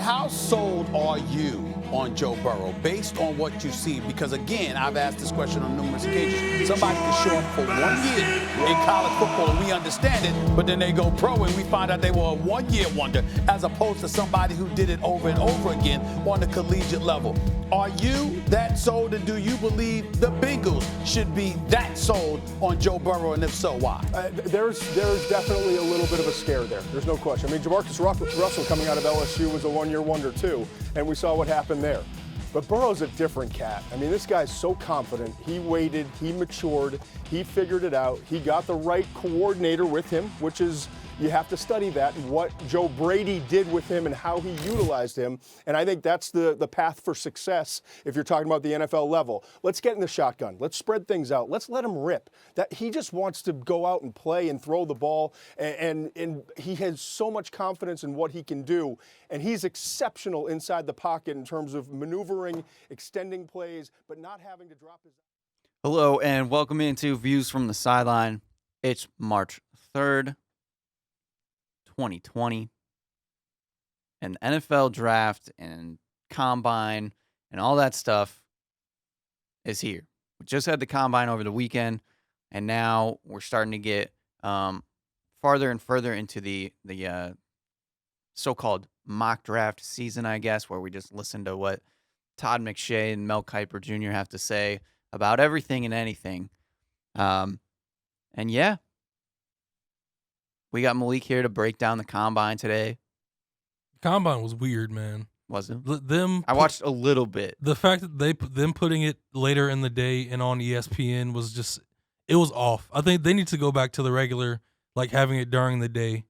how sold are you on Joe Burrow based on what you see? Because, again, I've asked this question on numerous occasions. Somebody can show up for 1 year in college football, and we understand it, but then they go pro, and we find out they were a one-year wonder, as opposed to somebody who did it over and over again on the collegiate level. Are you that sold, and do you believe the Bengals should be that sold on Joe Burrow, and if so, why? There's definitely a little bit of a scare there. There's no question. I mean, Jamarcus Russell coming out of LSU was a one-year wonder too, and we saw what happened there. But Burrow's a different cat. I mean, this guy's so confident. He waited, he matured, he figured it out. He got the right coordinator with him, which is, you have to study that, what Joe Brady did with him and how he utilized him. And I think that's the path for success if you're talking about the NFL level. Let's get in the shotgun. Let's spread things out. Let's let him rip. That he just wants to go out and play and throw the ball, and he has so much confidence in what he can do. And he's exceptional inside the pocket in terms of maneuvering, extending plays, but not having to drop his... Hello, and welcome into Views from the Sideline. It's March 3rd. 2020, and the NFL draft and combine and all that stuff is here. We just had the combine over the weekend, and now we're starting to get farther and further into the so-called mock draft season, I guess, where we just listen to what Todd McShay and Mel Kiper Jr. have to say about everything and anything. And yeah, we got Malik here to break down the combine today. Combine was weird, man. Was it? I watched a little bit. The fact that them putting it later in the day and on ESPN was just, it was off. I think they need to go back to the regular, like having it during the day.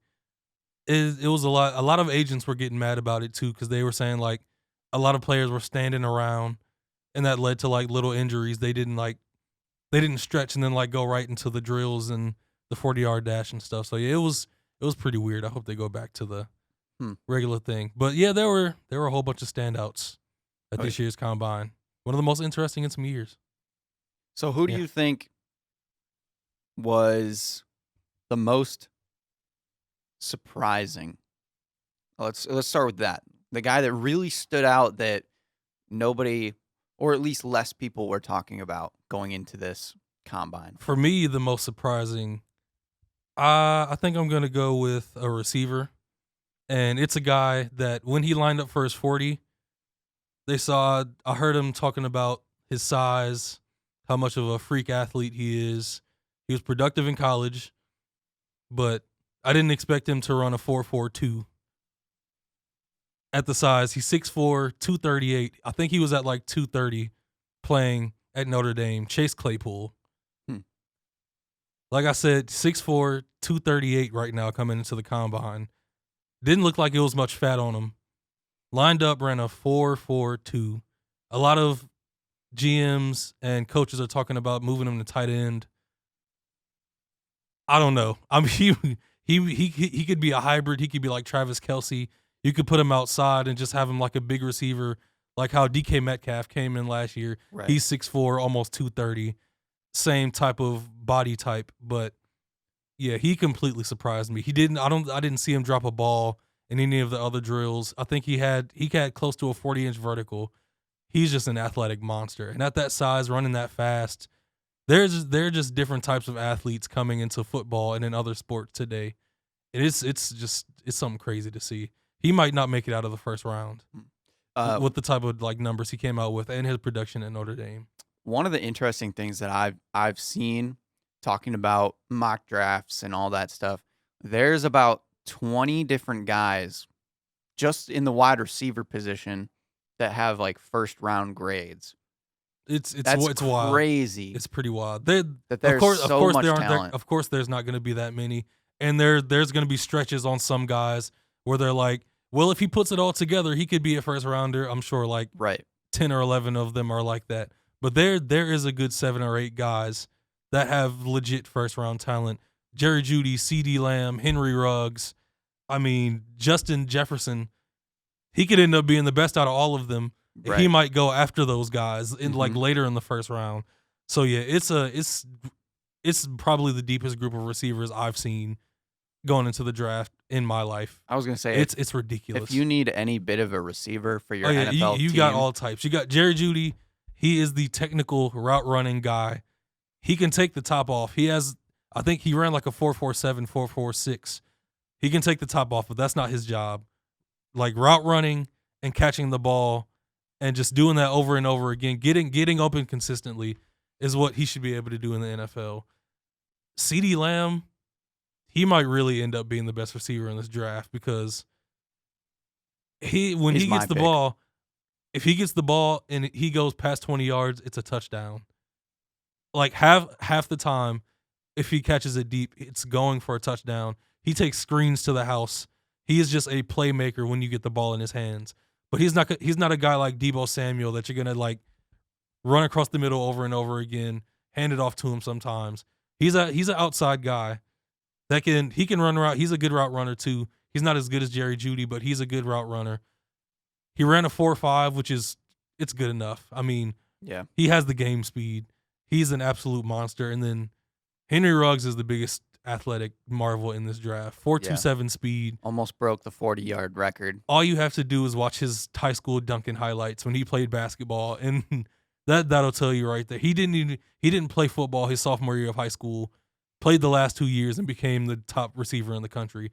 It was a lot of agents were getting mad about it too, because they were saying like a lot of players were standing around, and that led to like little injuries. They didn't stretch and then like go right into the drills and the 40-yard dash and stuff. So yeah, it was pretty weird. I hope they go back to the regular thing. But yeah, there were a whole bunch of standouts at this year's combine. One of the most interesting in some years. So who do you think was the most surprising? Let's start with that. The guy that really stood out that nobody, or at least less people, were talking about going into this combine. For me, the most surprising, I think I'm going to go with a receiver. And it's a guy that when he lined up for his 40, I heard him talking about his size, how much of a freak athlete he is. He was productive in college, but I didn't expect him to run a 4.42 at the size. He's 6'4", 238. I think he was at like 230 playing at Notre Dame. Chase Claypool. Like I said, 6'4", 238 right now coming into the combine. Didn't look like it was much fat on him. Lined up, ran a 4.42. A lot of GMs and coaches are talking about moving him to tight end. I don't know. I mean, he could be a hybrid. He could be like Travis Kelce. You could put him outside and just have him like a big receiver, like how DK Metcalf came in last year. Right. He's 6'4", almost 230. Same type of body type, but yeah, he completely surprised me. I didn't see him drop a ball in any of the other drills. I think he had close to a 40-inch vertical. He's just an athletic monster. And at that size, running that fast, there are just different types of athletes coming into football and in other sports today. And it's something crazy to see. He might not make it out of the first round with the type of like numbers he came out with and his production at Notre Dame. One of the interesting things that I've seen talking about mock drafts and all that stuff, there's about 20 different guys just in the wide receiver position that have like first round grades. It's wild. Crazy. It's pretty wild. There's so much talent. Of course, there's not going to be that many, and there's going to be stretches on some guys where they're like, well, if he puts it all together, he could be a first rounder. I'm sure like 10 or 11 of them are like that. But there is a good 7 or 8 guys that have legit first-round talent. Jerry Jeudy, CeeDee Lamb, Henry Ruggs. I mean, Justin Jefferson. He could end up being the best out of all of them. Right. He might go after those guys in like later in the first round. So yeah, it's probably the deepest group of receivers I've seen going into the draft in my life. I was gonna say it's ridiculous. If you need any bit of a receiver for your yeah, NFL you team, got all types. You got Jerry Jeudy. He is the technical route running guy. He can take the top off. I think he ran like a 4.47, 4.46. He can take the top off, but that's not his job. Like route running and catching the ball and just doing that over and over again, getting open consistently is what he should be able to do in the NFL. CeeDee Lamb, he might really end up being the best receiver in this draft because when he gets the ball, if he gets the ball and he goes past 20 yards, it's a touchdown. Like half the time, if he catches it deep, it's going for a touchdown. He takes screens to the house. He is just a playmaker when you get the ball in his hands. But he's not a guy like Deebo Samuel that you're gonna like run across the middle over and over again, hand it off to him sometimes. He's an outside guy that he can run route. He's a good route runner too. He's not as good as Jerry Jeudy, but he's a good route runner. He ran a 4.5, which it's good enough. I mean, yeah, he has the game speed. He's an absolute monster. And then Henry Ruggs is the biggest athletic marvel in this draft. 4.27 speed. Almost broke the 40-yard record. All you have to do is watch his high school dunking highlights when he played basketball, and that'll tell you right there. He didn't play football his sophomore year of high school. Played the last 2 years and became the top receiver in the country.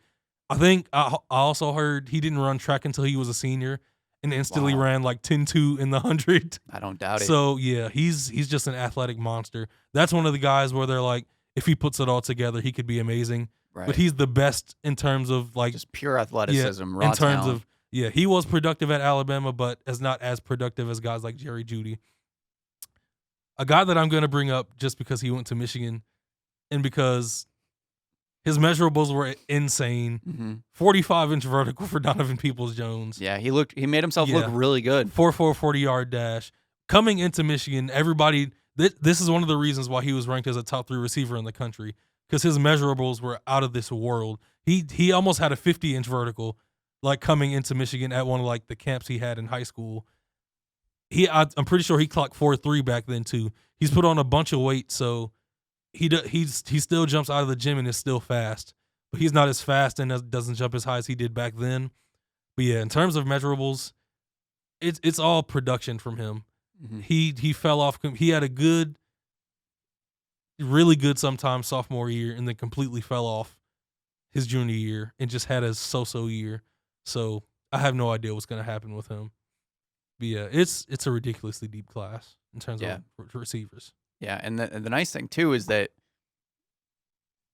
I think I also heard he didn't run track until he was a senior and instantly ran like 10-2 in the 100. I don't doubt it. So, yeah, he's just an athletic monster. That's one of the guys where they're like, if he puts it all together, he could be amazing. Right. But he's the best in terms of like just pure athleticism, raw in terms talent. of he was productive at Alabama, but is not as productive as guys like Jerry Jeudy. A guy that I'm going to bring up just because he went to Michigan and because his measurables were insane. 45-inch vertical for Donovan Peoples-Jones. Yeah, he made himself look really good. 4.4 40-yard dash. Coming into Michigan, everybody this is one of the reasons why he was ranked as a top 3 receiver in the country because his measurables were out of this world. He almost had a 50-inch vertical like coming into Michigan at one of like the camps he had in high school. I'm pretty sure he clocked 4.3 back then too. He's put on a bunch of weight, so he still jumps out of the gym and is still fast, but he's not as fast and doesn't jump as high as he did back then. But yeah, in terms of measurables, it's all production from him. He fell off. He had a good, really good sometimes sophomore year, and then completely fell off his junior year and just had a so-so year. So I have no idea what's going to happen with him. But yeah, it's a ridiculously deep class in terms of receivers. Yeah, and the nice thing too is that,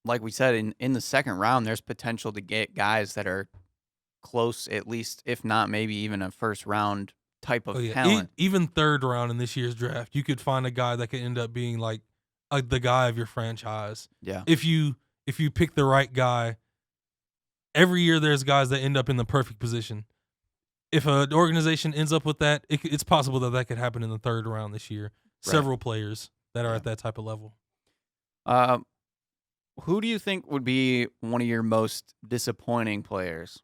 like we said, in the second round, there's potential to get guys that are close, at least, if not maybe even a first round type of talent. Even third round in this year's draft, you could find a guy that could end up being like the guy of your franchise. Yeah. If you pick the right guy, every year there's guys that end up in the perfect position. If an organization ends up with that, it's possible that could happen in the third round this year. Right. Several players that are at that type of level. Who do you think would be one of your most disappointing players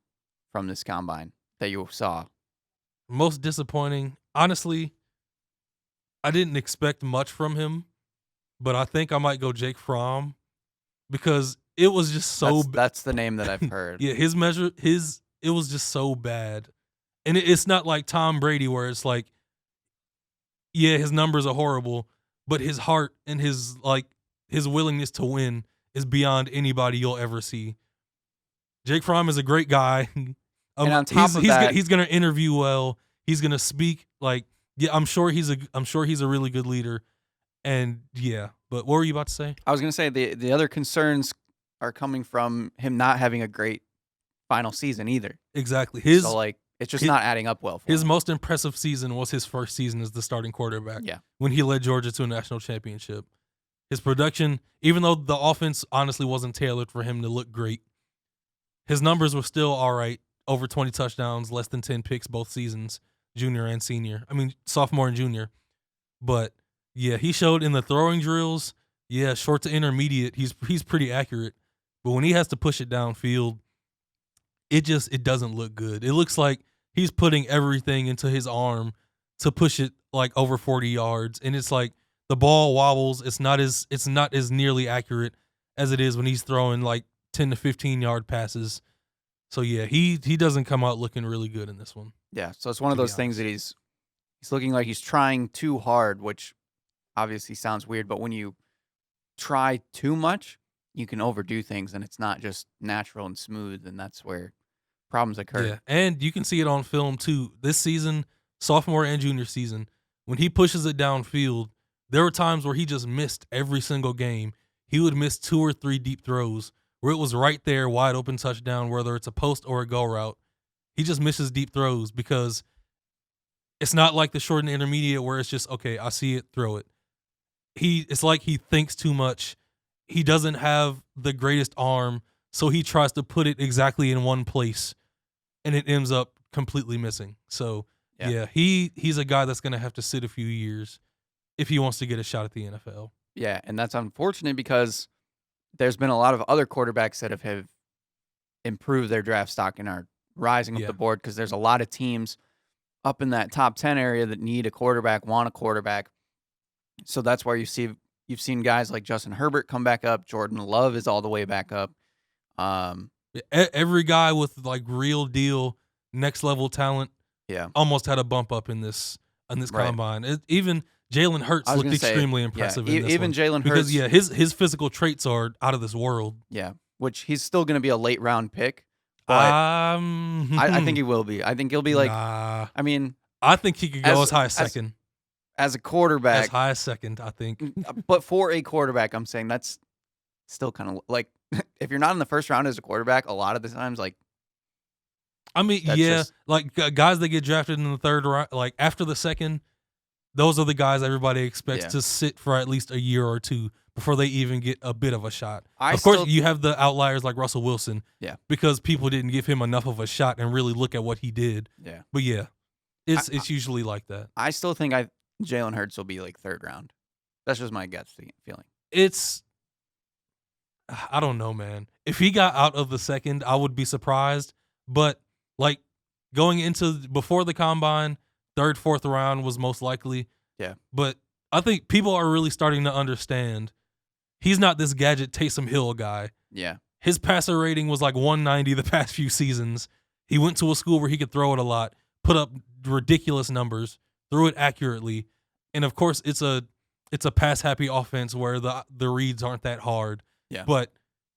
from this combine that you saw? Most disappointing? Honestly, I didn't expect much from him, but I think I might go Jake Fromm because it was just so bad. That's the name that I've heard. Yeah, it was just so bad. And it's not like Tom Brady where it's like, yeah, his numbers are horrible, but his heart and his willingness to win is beyond anybody you'll ever see. Jake Fromm is a great guy. And on top of that, he's gonna interview well. He's gonna speak I'm sure he's a really good leader. And yeah, but what were you about to say? I was gonna say the other concerns are coming from him not having a great final season either. Exactly. It's just not adding up well for his him. most impressive season was his first season as the starting quarterback. Yeah. When he led Georgia to a national championship. His production, even though the offense honestly wasn't tailored for him to look great, his numbers were still all right. Over 20 touchdowns, less than 10 picks both seasons, junior and senior. I mean, sophomore and junior. But yeah, he showed in the throwing drills, short to intermediate, he's pretty accurate. But when he has to push it downfield, it doesn't look good. It looks like he's putting everything into his arm to push it like over 40 yards. And it's like the ball wobbles. It's not as nearly accurate as it is when he's throwing like 10 to 15-yard passes. So, yeah, he doesn't come out looking really good in this one. Yeah, so it's one of those things that he's looking like he's trying too hard, which obviously sounds weird, but when you try too much, you can overdo things, and it's not just natural and smooth, and that's where problems occur. Yeah, and you can see it on film, too. This season, sophomore and junior season, when he pushes it downfield, there were times where he just missed every single game. He would miss 2 or 3 deep throws where it was right there, wide open touchdown, whether it's a post or a go route. He just misses deep throws because it's not like the short and intermediate where it's just, okay, I see it, throw it. It's like he thinks too much. He doesn't have the greatest arm, so he tries to put it exactly in one place, and it ends up completely missing. So, yeah he's a guy that's going to have to sit a few years if he wants to get a shot at the NFL. Yeah, and that's unfortunate because there's been a lot of other quarterbacks that have improved their draft stock and are rising up the board because there's a lot of teams up in that top 10 area that need a quarterback, want a quarterback. So that's where you've seen guys like Justin Herbert come back up. Jordan Love is all the way back up. Every guy with like real deal next level talent almost had a bump up in this combine. Even Jalen Hurts looked extremely impressive in this even one. Jalen Hurts. Because, his physical traits are out of this world. Yeah, which he's still going to be a late round pick. But I think he will be. I think he'll be like, I mean. I think he could go as high as second. As a quarterback. As high as second, I think. But for a quarterback, I'm saying that's still kind of like, if you're not in the first round as a quarterback, a lot of the times, like. I mean, like guys that get drafted in the third round, like after the second, those are the guys everybody expects to sit for at least a year or two before they even get a bit of a shot. Of course, you have the outliers like Russell Wilson, because people didn't give him enough of a shot and really look at what he did. Yeah, but it's usually like that. I still think Jalen Hurts will be like third round. That's just my gut feeling. I don't know, man. If he got out of the second, I would be surprised. But like going into before the combine, third, fourth round was most likely. Yeah. But I think people are really starting to understand he's not this gadget Taysom Hill guy. Yeah. His passer rating was like 190 the past few seasons. He went to a school where he could throw it a lot, put up ridiculous numbers, threw it accurately. And of course, it's a pass happy offense where the reads aren't that hard. Yeah. But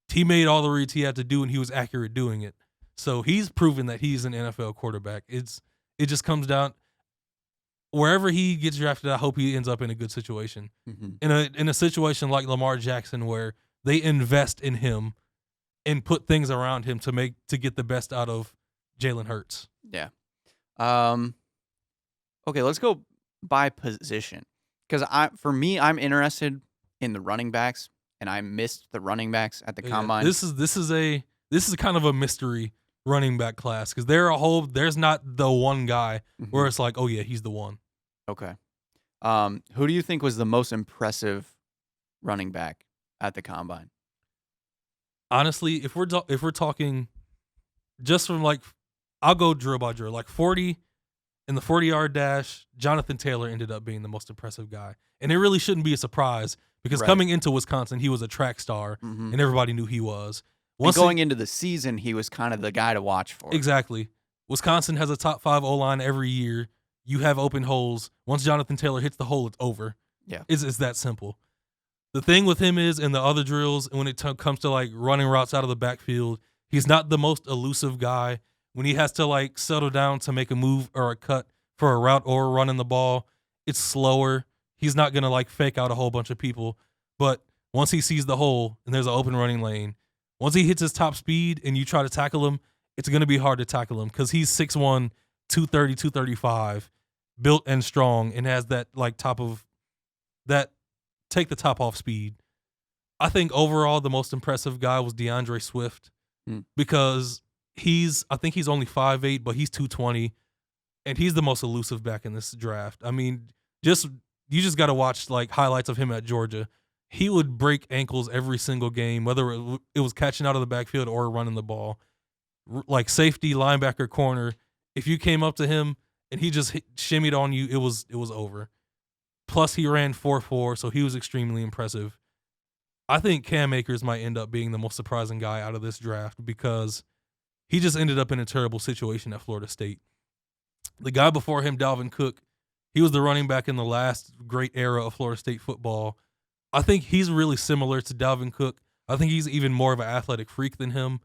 he made all the reads he had to do, and he was accurate doing it. So he's proven that he's an NFL quarterback. It just comes down wherever he gets drafted. I hope he ends up in a good situation. Mm-hmm. In a situation like Lamar Jackson, where they invest in him and put things around him to get the best out of Jalen Hurts. Yeah. Okay, let's go by position, because I'm interested in the running backs, and I missed the running backs at the combine. This is kind of a mystery running back class, because there's not the one guy where it's like, oh yeah, he's the one. Okay. Who do you think was the most impressive running back at the combine? Honestly, if we're talking just from like, I'll go drill by drill. Like 40 in the 40-yard dash, Jonathan Taylor ended up being the most impressive guy, and it really shouldn't be a surprise because coming into Wisconsin, he was a track star, and everybody knew he was. Going into the season, he was kind of the guy to watch for. Exactly. Wisconsin has a top 5 O-line every year. You have open holes. Once Jonathan Taylor hits the hole, it's over. Yeah. It's that simple. The thing with him is, in the other drills, when it comes to like running routes out of the backfield, he's not the most elusive guy. When he has to like settle down to make a move or a cut for a route or running the ball, it's slower. He's not going to like fake out a whole bunch of people. But once he sees the hole and there's an open running lane, once he hits his top speed and you try to tackle him, it's going to be hard to tackle him because he's 6'1", 230, 235, built and strong, and has that like take the top off speed. I think overall the most impressive guy was DeAndre Swift because I think he's only 5'8", but he's 220, and he's the most elusive back in this draft. I mean, you just got to watch like highlights of him at Georgia. He would break ankles every single game, whether it was catching out of the backfield or running the ball. Like safety, linebacker, corner, if you came up to him and he just shimmied on you, it was over. Plus, he ran 4.4, so he was extremely impressive. I think Cam Akers might end up being the most surprising guy out of this draft because he just ended up in a terrible situation at Florida State. The guy before him, Dalvin Cook, he was the running back in the last great era of Florida State football. I think he's really similar to Dalvin Cook. I think he's even more of an athletic freak than him.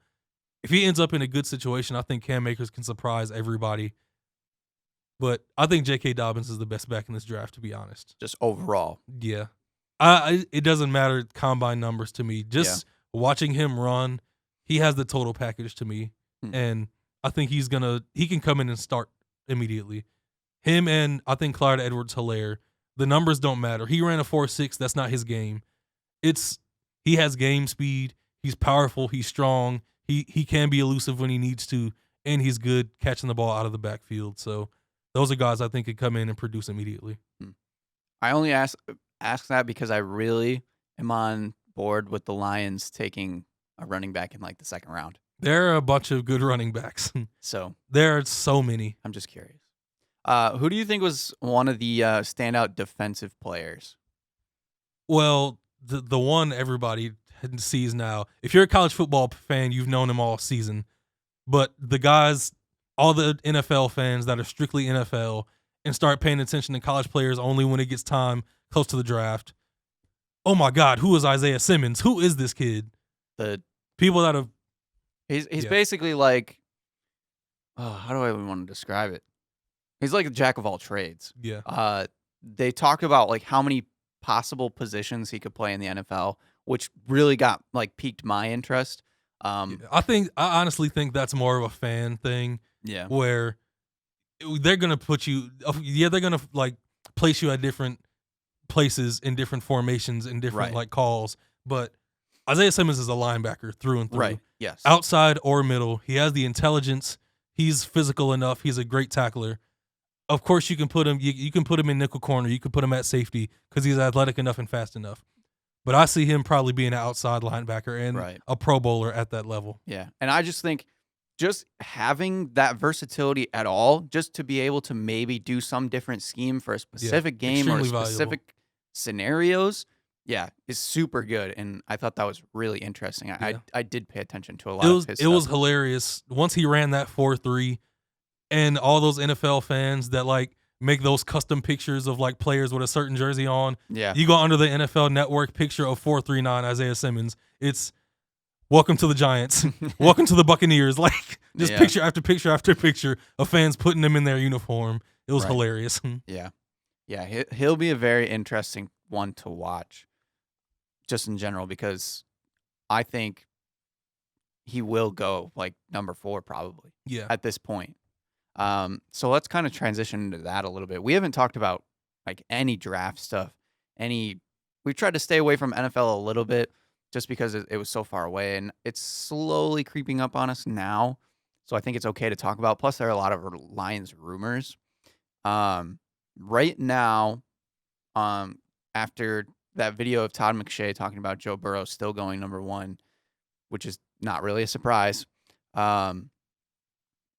If he ends up in a good situation, I think Cam Akers can surprise everybody. But I think J.K. Dobbins is the best back in this draft, to be honest. Just overall. Yeah. It doesn't matter combine numbers to me. Just watching him run, he has the total package to me. And I think he can come in and start immediately. Him and I think Clyde Edwards-Helaire, the numbers don't matter. He ran a 4.6. That's not his game. He has game speed. He's powerful. He's strong. He can be elusive when he needs to, and he's good catching the ball out of the backfield. So those are guys I think could come in and produce immediately. I only ask that because I really am on board with the Lions taking a running back in like the second round. There are a bunch of good running backs. So there are so many. I'm just curious. Who do you think was one of the standout defensive players? Well, the one everybody sees now. If you're a college football fan, you've known him all season. But the guys, all the NFL fans that are strictly NFL and start paying attention to college players only when it gets time close to the draft. Oh my God, who is Isaiah Simmons? Who is this kid? The people that have he's basically like, how do I even want to describe it? He's like a jack of all trades. Yeah. They talk about like how many possible positions he could play in the NFL, which really got like piqued my interest. I honestly think that's more of a fan thing. Yeah. Where they're gonna put you. Yeah, they're gonna like place you at different places in different formations in different like calls. But Isaiah Simmons is a linebacker through and through. Right. Yes. Outside or middle, he has the intelligence. He's physical enough. He's a great tackler. Of course, you can put him. You can put him in nickel corner. You can put him at safety because he's athletic enough and fast enough. But I see him probably being an outside linebacker and a Pro Bowler at that level. Yeah, and I just think just having that versatility at all, just to be able to maybe do some different scheme for a specific game or specific scenarios, is super good. And I thought that was really interesting. I did pay attention to a lot of his stuff. It was hilarious. Once he ran that 4.3, and all those NFL fans that like make those custom pictures of like players with a certain jersey on. Yeah. You go under the NFL Network picture of 4.39 Isaiah Simmons. It's welcome to the Giants. Welcome to the Buccaneers. Like just picture after picture after picture of fans putting them in their uniform. It was hilarious. Yeah. Yeah. He'll be a very interesting one to watch just in general, because I think he will go like number 4 probably at this point. So let's kind of transition into that a little bit. We haven't talked about like any draft stuff. We've tried to stay away from NFL a little bit just because it was so far away, and it's slowly creeping up on us now. So I think it's okay to talk about. Plus, there are a lot of Lions rumors. Right now, after that video of Todd McShay talking about Joe Burrow still going number 1, which is not really a surprise.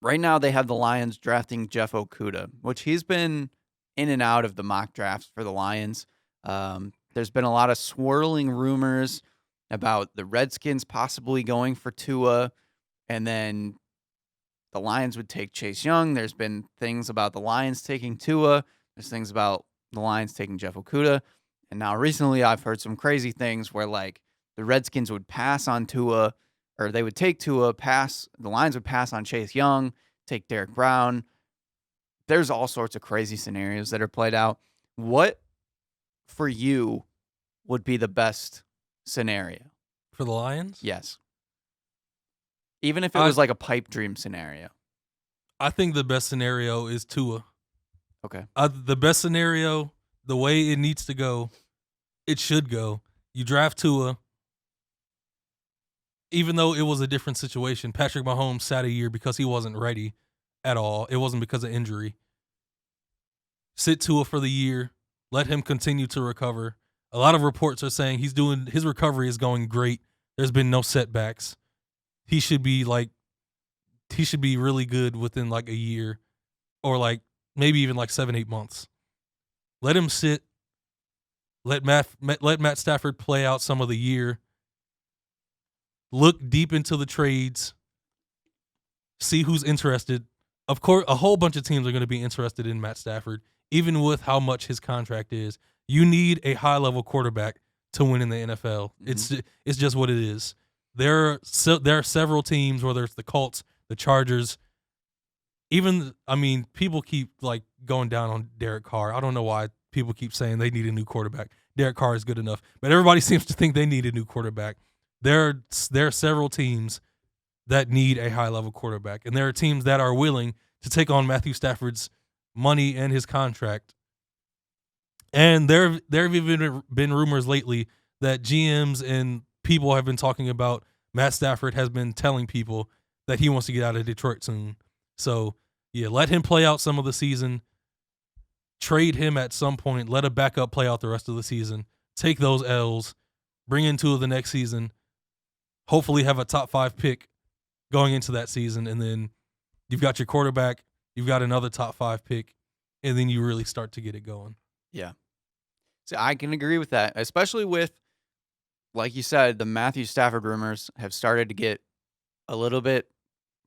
Right now, they have the Lions drafting Jeff Okudah, which he's been in and out of the mock drafts for the Lions. There's been a lot of swirling rumors about the Redskins possibly going for Tua, and then the Lions would take Chase Young. There's been things about the Lions taking Tua. There's things about the Lions taking Jeff Okudah. And now recently, I've heard some crazy things where like the Redskins would pass on Tua, or they would take Tua, the Lions would pass on Chase Young, take Derek Brown. There's all sorts of crazy scenarios that are played out. What, for you, would be the best scenario? For the Lions? Yes. Even if it was like a pipe dream scenario. I think the best scenario is Tua. Okay. The best scenario, the way it needs to go, it should go. You draft Tua. Even though it was a different situation, Patrick Mahomes sat a year because he wasn't ready at all. It wasn't because of injury. Sit Tua for the year. Let him continue to recover. A lot of reports are saying his recovery is going great. There's been no setbacks. He should be really good within like a year, or like maybe even like 7-8 months. Let him sit. Let Matt Stafford play out some of the year. Look deep into the trades. See who's interested. Of course, a whole bunch of teams are going to be interested in Matt Stafford, even with how much his contract is. You need a high-level quarterback to win in the NFL. Mm-hmm. It's just what it is. There are several teams, whether it's the Colts, the Chargers, people keep like going down on Derek Carr. I don't know why people keep saying they need a new quarterback. Derek Carr is good enough, but everybody seems to think they need a new quarterback. There are several teams that need a high-level quarterback, and there are teams that are willing to take on Matthew Stafford's money and his contract. And there have even been rumors lately that GMs and people have been talking about Matt Stafford has been telling people that he wants to get out of Detroit soon. So, yeah, let him play out some of the season. Trade him at some point. Let a backup play out the rest of the season. Take those L's. Bring in Tua the next season. Hopefully have a top 5 pick going into that season. And then you've got your quarterback. You've got another top 5 pick. And then you really start to get it going. Yeah. So I can agree with that, especially with, like you said, the Matthew Stafford rumors have started to get a little bit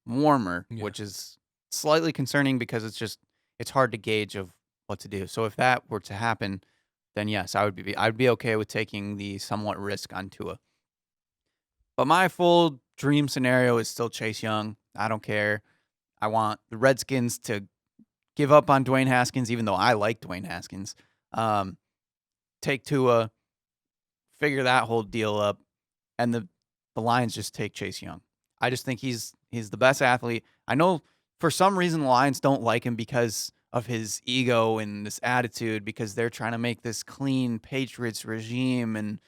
warmer, which is slightly concerning because it's hard to gauge of what to do. So if that were to happen, then yes, I'd be okay with taking the somewhat risk on Tua. But my full dream scenario is still Chase Young. I don't care. I want the Redskins to give up on Dwayne Haskins, even though I like Dwayne Haskins. Take Tua, figure that whole deal up, and the Lions just take Chase Young. I just think he's the best athlete. I know for some reason the Lions don't like him because of his ego and this attitude, because they're trying to make this clean Patriots regime, and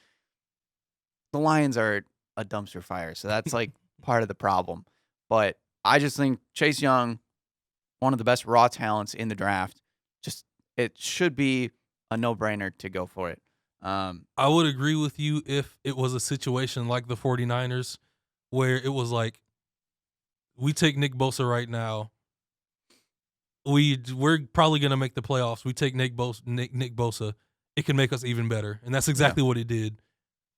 the Lions are a dumpster fire. So that's like part of the problem. But I just think Chase Young, one of the best raw talents in the draft, it should be a no-brainer to go for it. I would agree with you if it was a situation like the 49ers where it was like, we take Nick Bosa right now. We're probably going to make the playoffs. We take Nick Bosa. It can make us even better. And that's exactly what it did.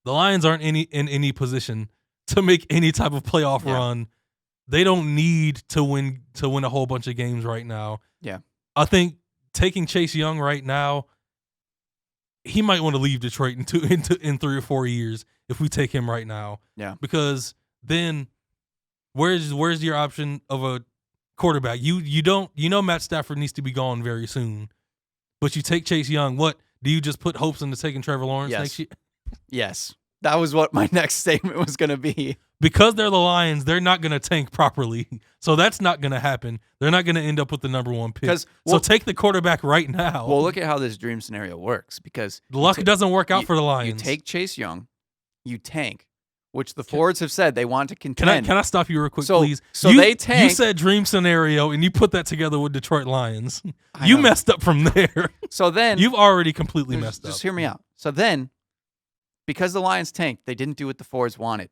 The Lions aren't in any position to make any type of playoff run. They don't need to win a whole bunch of games right now. Yeah. I think taking Chase Young right now, he might want to leave Detroit in 3 or 4 years if we take him right now. Yeah. Because then where's your option of a quarterback? You know Matt Stafford needs to be gone very soon. But you take Chase Young, what? Do you just put hopes into taking Trevor Lawrence next year? Yes. That was what my next statement was going to be. Because they're the Lions, they're not going to tank properly. So that's not going to happen. They're not going to end up with the number 1 pick. So take the quarterback right now. Well, look at how this dream scenario works, because the luck doesn't work out for the Lions. You take Chase Young, you tank, which the Fords have said they want to contend. Can I stop you real quick, please? So they tank. You said dream scenario, and you put that together with Detroit Lions. You messed up from there. So then you've already completely messed up. Just hear me out. So then, because the Lions tanked, they didn't do what the Fords wanted.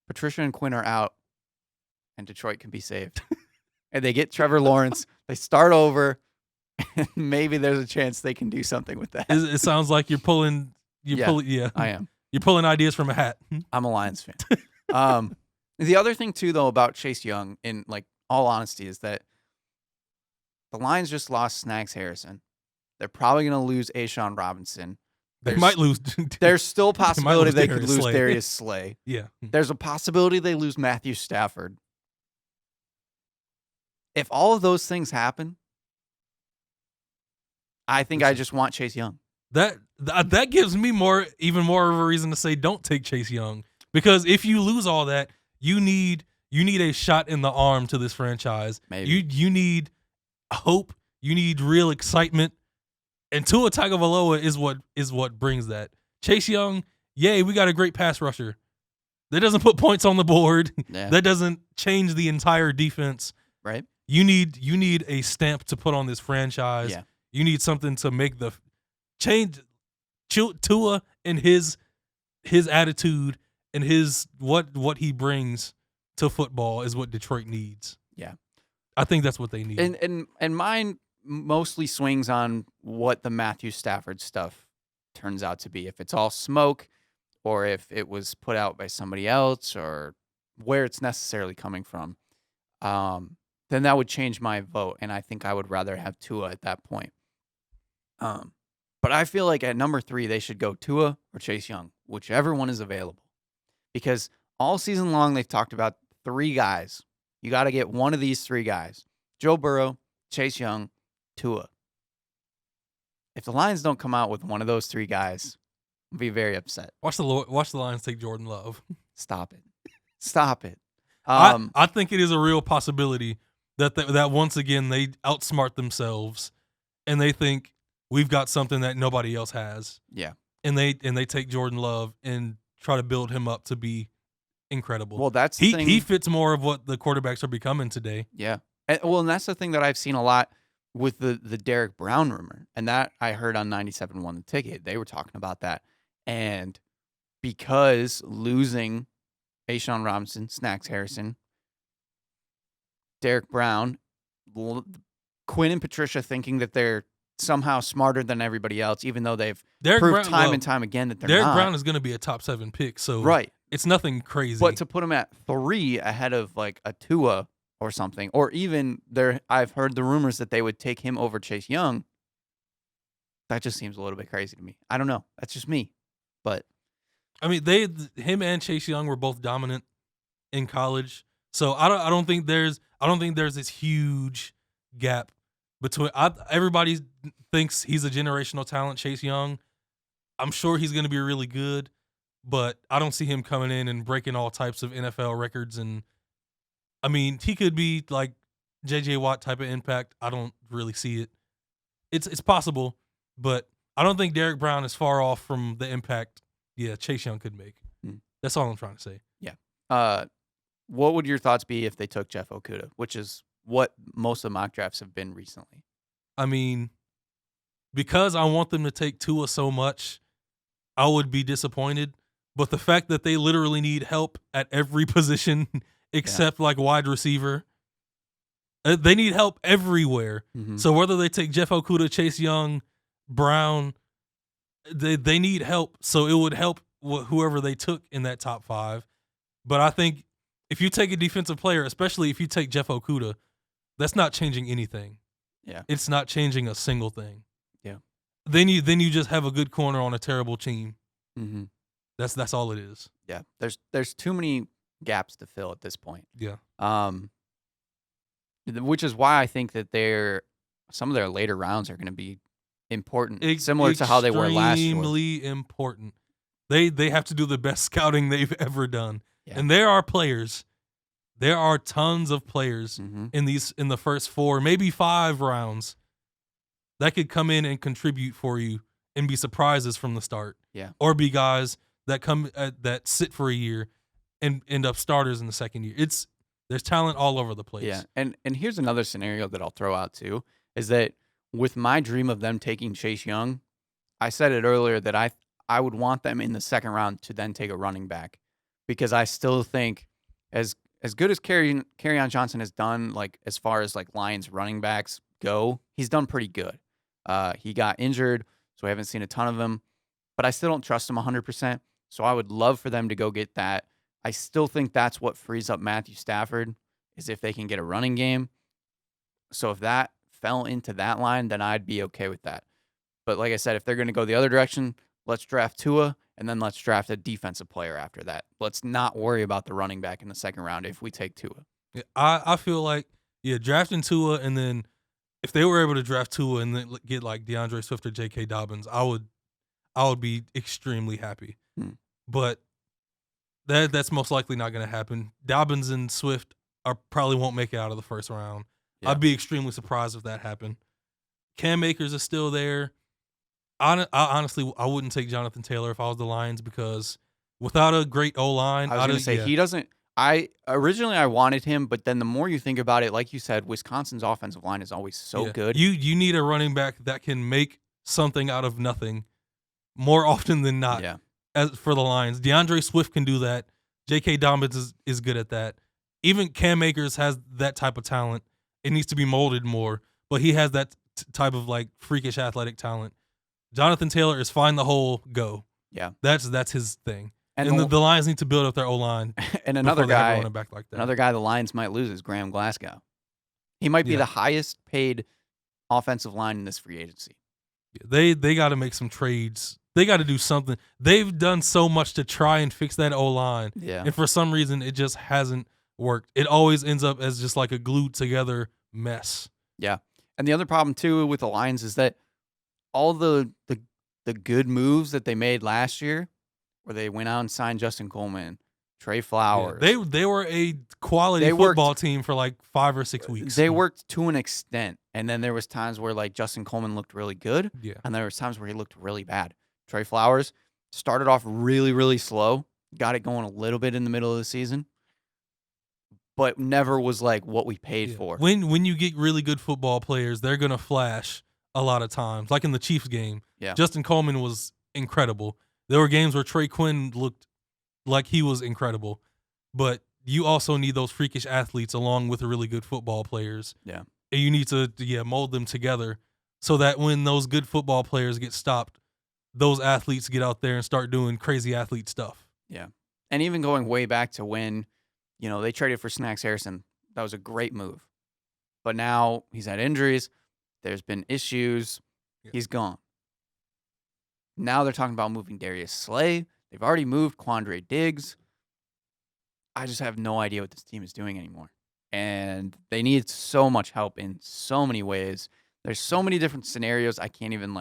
Patricia and Quinn are out, and Detroit can be saved. And they get Trevor Lawrence. They start over, and maybe there's a chance they can do something with that. It sounds like you're pulling. I am. You're pulling ideas from a hat. I'm a Lions fan. The other thing too, though, about Chase Young, in like all honesty, is that the Lions just lost Snacks Harrison. They're probably going to lose A'Shawn Robinson. They might lose. There's still a possibility they could lose Darius Slay. Yeah. There's a possibility they lose Matthew Stafford. If all of those things happen, I think I just want Chase Young. That gives me even more of a reason to say don't take Chase Young, because if you lose all that, you need a shot in the arm to this franchise. Maybe you need hope. You need real excitement. And Tua Tagovailoa is what brings that. Chase Young, yay, we got a great pass rusher. That doesn't put points on the board. Yeah. That doesn't change the entire defense. Right. You need a stamp to put on this franchise. Yeah. You need something to make the change. Tua and his attitude and his what he brings to football is what Detroit needs. Yeah. I think that's what they need. And mine mostly swings on what the Matthew Stafford stuff turns out to be. If it's all smoke or if it was put out by somebody else or where it's necessarily coming from, then that would change my vote. And I think I would rather have Tua at that point. But I feel like at number 3, they should go Tua or Chase Young, whichever one is available. Because all season long, they've talked about 3 guys. You got to get one of these 3 guys. Joe Burrow, Chase Young, Tua. If the Lions don't come out with one of those 3 guys, I'll be very upset. Watch the Lions take Jordan Love. Stop it. Stop it. I think it is a real possibility that once again they outsmart themselves and they think we've got something that nobody else has. Yeah. And they take Jordan Love and try to build him up to be incredible. Well, that's the thing. He fits more of what the quarterbacks are becoming today. Yeah. And that's the thing that I've seen a lot with the Derek Brown rumor. And that I heard on 97.1 The Ticket. They were talking about that. And because losing A'Shaun Robinson, Snacks Harrison, Derek Brown, Quinn and Patricia thinking that they're somehow smarter than everybody else, even though they've proved time and time again that they're Derek not. Brown is going to be a top 7 pick, so right. It's nothing crazy. But to put him at 3 ahead of like a Tua or something, or even I've heard the rumors that they would take him over Chase Young. That just seems a little bit crazy to me. I don't know. That's just me. But I mean, him and Chase Young were both dominant in college, so I don't think there's this huge gap between. Everybody thinks he's a generational talent, Chase Young. I'm sure he's going to be really good, but I don't see him coming in and breaking all types of NFL records. And I mean, he could be like J.J. Watt type of impact. I don't really see it. It's possible, but I don't think Derek Brown is far off from the impact. Yeah, Chase Young could make. That's all I'm trying to say. Yeah. What would your thoughts be if they took Jeff Okudah, which is what most of the mock drafts have been recently? I mean, because I want them to take Tua so much, I would be disappointed. But the fact that they literally need help at every position except like wide receiver, they need help everywhere. Mm-hmm. So whether they take Jeff Okudah, Chase Young, Brown, they need help. So it would help whoever they took in that top 5. But I think if you take a defensive player, especially if you take Jeff Okudah, that's not changing anything. Yeah, it's not changing a single thing. Yeah. Then you just have a good corner on a terrible team. Mm-hmm. That's all it is. Yeah. There's too many gaps to fill at this point. Yeah. Which is why I think that some of their later rounds are going to be important, similar to how they were last year. Extremely important. They have to do the best scouting they've ever done. Yeah. And there are players. There are tons of players in the first 4, maybe 5 rounds that could come in and contribute for you and be surprises from the start. Yeah. Or be guys that come that sit for a year and end up starters in the second year. There's talent all over the place. Yeah. And here's another scenario that I'll throw out too, is that with my dream of them taking Chase Young, I said it earlier that I would want them in the second round to then take a running back, because I still think as good as Kerryon Johnson has done, like as far as like Lions running backs go, he's done pretty good. He got injured, so I haven't seen a ton of him, but I still don't trust him 100%. So I would love for them to go get that. I still think that's what frees up Matthew Stafford, is if they can get a running game. So if that fell into that line, then I'd be okay with that. But like I said, if they're going to go the other direction, let's draft Tua, and then let's draft a defensive player after that. Let's not worry about the running back in the second round if we take Tua. Yeah, I feel like, drafting Tua, and then if they were able to draft Tua and then get like DeAndre Swift or J.K. Dobbins, I would be extremely happy. But that's most likely not going to happen. Dobbins and Swift probably won't make it out of the first round. Yeah. I'd be extremely surprised if that happened. Cam Akers is still there. Honestly, I wouldn't take Jonathan Taylor if I was the Lions, because without a great O-line, I was going to say, he doesn't. Originally I wanted him, but then the more you think about it, like you said, Wisconsin's offensive line is always so good. You need a running back that can make something out of nothing more often than not. Yeah. As for the Lions, DeAndre Swift can do that. J.K. Dobbins is good at that. Even Cam Akers has that type of talent. It needs to be molded more, but he has that type of like freakish athletic talent. Jonathan Taylor is find the hole, go. Yeah. That's his thing. And And the Lions need to build up their O-line. And another before they have a guy, running back like that. another guy the Lions might lose is Graham Glasgow. He might be Yeah. the highest paid offensive line in this free agency. They got to make some trades. They got to do something. They've done so much to try and fix that O-line. Yeah. And for some reason, it just hasn't worked. It always ends up as just like a glued together mess. Yeah. And the other problem too with the Lions is that all the good moves that they made last year, where they went out and signed Justin Coleman, Trey Flowers. Yeah, they were a quality football team for like 5 or 6 weeks. They worked to an extent. And then there was times where like Justin Coleman looked really good. Yeah. And there was times where he looked really bad. Trey Flowers started off really, really slow, got it going a little bit in the middle of the season, but never was like what we paid for. When you get really good football players, they're gonna flash a lot of times. Like in the Chiefs game, Yeah. Justin Coleman was incredible. There were games where Trey Quinn looked like he was incredible, but you also need those freakish athletes along with the really good football players. Yeah. And you need to mold them together so that when those good football players get stopped, those athletes get out there and start doing crazy athlete stuff. Yeah. And even going way back to when, they traded for Snacks Harrison, that was a great move. But now he's had injuries. There's been issues. Yeah. He's gone. Now they're talking about moving Darius Slay. They've already moved Quandre Diggs. I just have no idea what this team is doing anymore. And they need so much help in so many ways. There's so many different scenarios. I can't even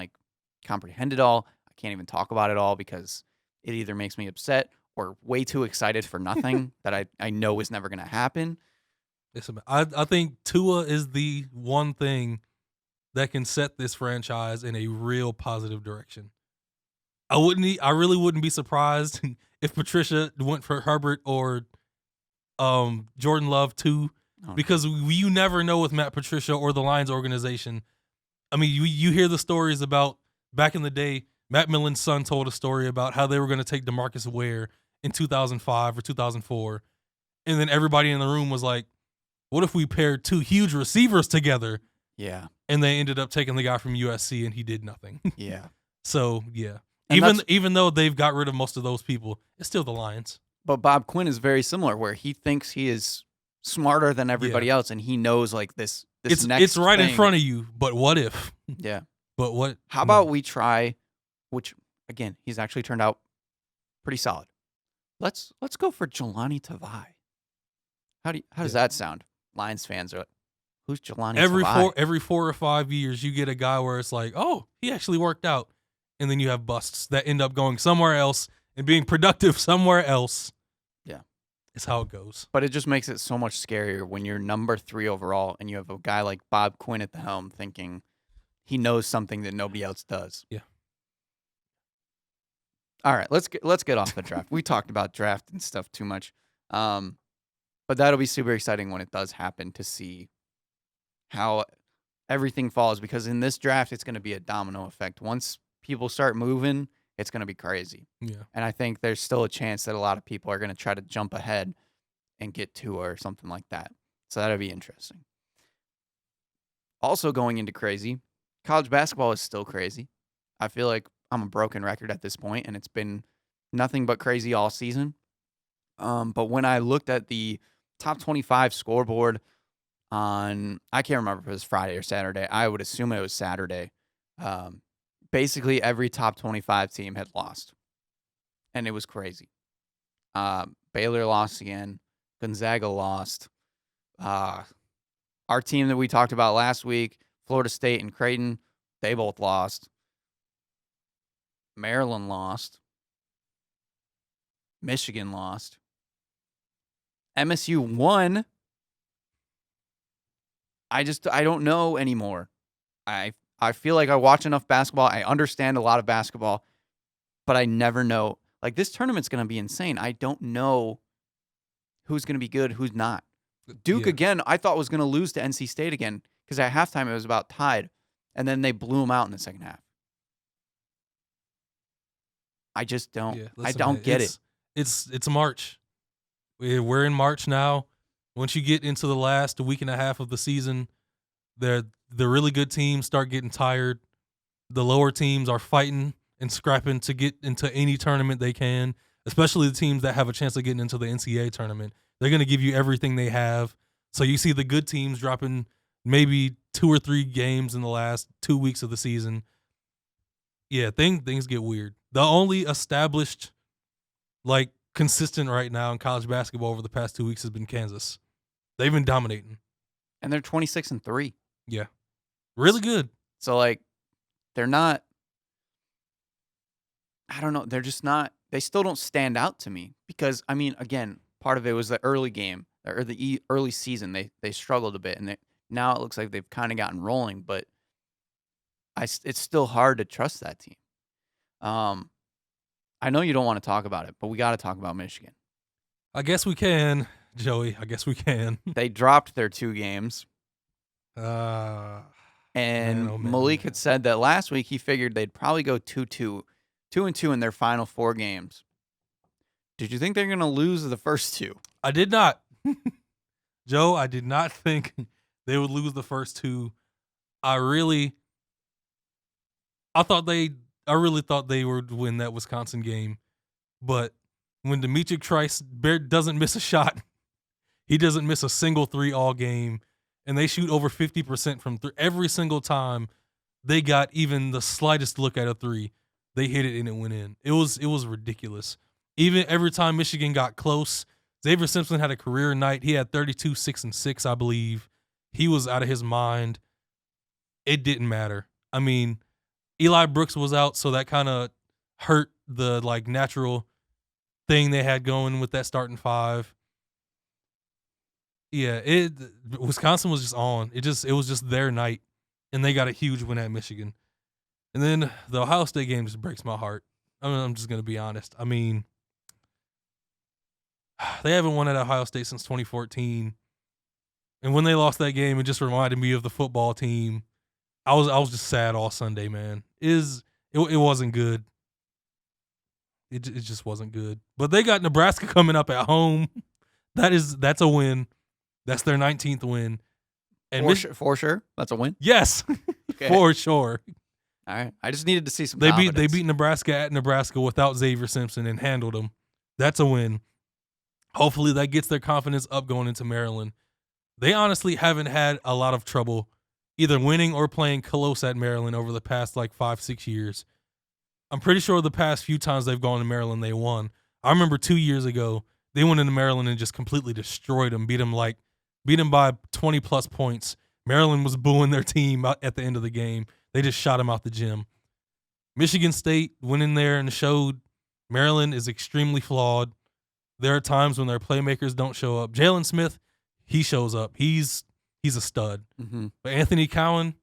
comprehend it all. I can't even talk about it all because it either makes me upset or way too excited for nothing that I know is never going to happen. I think Tua is the one thing that can set this franchise in a real positive direction. I really wouldn't be surprised if Patricia went for Herbert or Jordan Love too, because you never know with Matt Patricia or the Lions organization. I mean, you hear the stories about back in the day. Matt Millen's son told a story about how they were going to take DeMarcus Ware in 2005 or 2004, and then everybody in the room was like, "What if we paired two huge receivers together?" Yeah, and they ended up taking the guy from USC, and he did nothing. Yeah. So yeah, And even though they've got rid of most of those people, it's still the Lions. But Bob Quinn is very similar, where he thinks he is smarter than everybody else, and he knows this It's next right thing. in front of you. But what if? Yeah. But what? How about we try, which again he's actually turned out pretty solid. Let's go for Jelani Tavai. How does that sound? Lions fans are like, who's Jelani Tavai? Every 4 or 5 years, you get a guy where it's like, oh, he actually worked out, and then you have busts that end up going somewhere else and being productive somewhere else. Yeah, it's how it goes. But it just makes it so much scarier when you're number 3 overall and you have a guy like Bob Quinn at the helm thinking he knows something that nobody else does. Yeah. All right, let's get off the draft. We talked about draft and stuff too much. But that'll be super exciting when it does happen to see how everything falls, because in this draft it's going to be a domino effect. Once people start moving, it's going to be crazy. Yeah. And I think there's still a chance that a lot of people are going to try to jump ahead and get Tua or something like that. So that'll be interesting. Also going into crazy, college basketball is still crazy. I feel like I'm a broken record at this point, and it's been nothing but crazy all season. But when I looked at the top 25 scoreboard on, I can't remember if it was Friday or Saturday. I would assume it was Saturday. Basically, every top 25 team had lost, and it was crazy. Baylor lost again. Gonzaga lost. Our team that we talked about last week, Florida State and Creighton, they both lost. Maryland lost. Michigan lost. MSU won. I don't know anymore. I feel like I watch enough basketball. I understand a lot of basketball, but I never know. Like, this tournament's going to be insane. I don't know who's going to be good, who's not. Duke, again, I thought was going to lose to NC State again, because at halftime it was about tied, and then they blew them out in the second half. I just don't. Yeah, I don't get it. It's March. We're in March now. Once you get into the last week and a half of the season, the really good teams start getting tired. The lower teams are fighting and scrapping to get into any tournament they can, especially the teams that have a chance of getting into the NCAA tournament. They're going to give you everything they have. So you see the good teams dropping maybe 2 or 3 games in the last 2 weeks of the season. Yeah, things get weird. The only established, like, consistent right now in college basketball over the past 2 weeks has been Kansas. They've been dominating. And they're 26-3. Yeah. Really good. So, like, they're not, I don't know, they're just not, they still don't stand out to me because, I mean, again, part of it was the early game or the early season. They struggled a bit, and now it looks like they've kind of gotten rolling, but it's still hard to trust that team. I know you don't want to talk about it, but we got to talk about Michigan. I guess we can, Joey. I guess we can. They dropped their 2 games. Man, Malik had said that last week he figured they'd probably go 2-2 in their final 4 games. Did you think they're going to lose the first 2? I did not. Joe, I did not think they would lose the first 2. I really thought they would win that Wisconsin game. But when Demetric Trice doesn't miss a shot, he doesn't miss a single 3 all game, and they shoot over 50% from 3 every single time they got even the slightest look at a 3. They hit it and it went in. It was ridiculous. Even every time Michigan got close, Xavier Simpson had a career night. He had 32, 6, and 6, I believe. He was out of his mind. It didn't matter. I mean, Eli Brooks was out, so that kind of hurt the like natural thing they had going with that starting 5. Yeah, Wisconsin was just on. It was just their night, and they got a huge win at Michigan. And then the Ohio State game just breaks my heart. I'm just going to be honest. I mean, they haven't won at Ohio State since 2014. And when they lost that game, it just reminded me of the football team. I was just sad all Sunday, man. It wasn't good. It just wasn't good. But they got Nebraska coming up at home. That's a win. That's their 19th win. And For sure, that's a win. Yes, Okay. for sure. All right, I just needed to see some. They confidence. beat Nebraska at Nebraska without Xavier Simpson and handled them. That's a win. Hopefully that gets their confidence up going into Maryland. They honestly haven't had a lot of trouble either winning or playing close at Maryland over the past like 5-6 years. I'm pretty sure the past few times they've gone to Maryland, they won. I remember 2 years ago, they went into Maryland and just completely destroyed them, beat them by 20-plus points. Maryland was booing their team at the end of the game. They just shot them out the gym. Michigan State went in there and showed Maryland is extremely flawed. There are times when their playmakers don't show up. Jalen Smith, he shows up. He's a stud. Mm-hmm. But Anthony Cowan,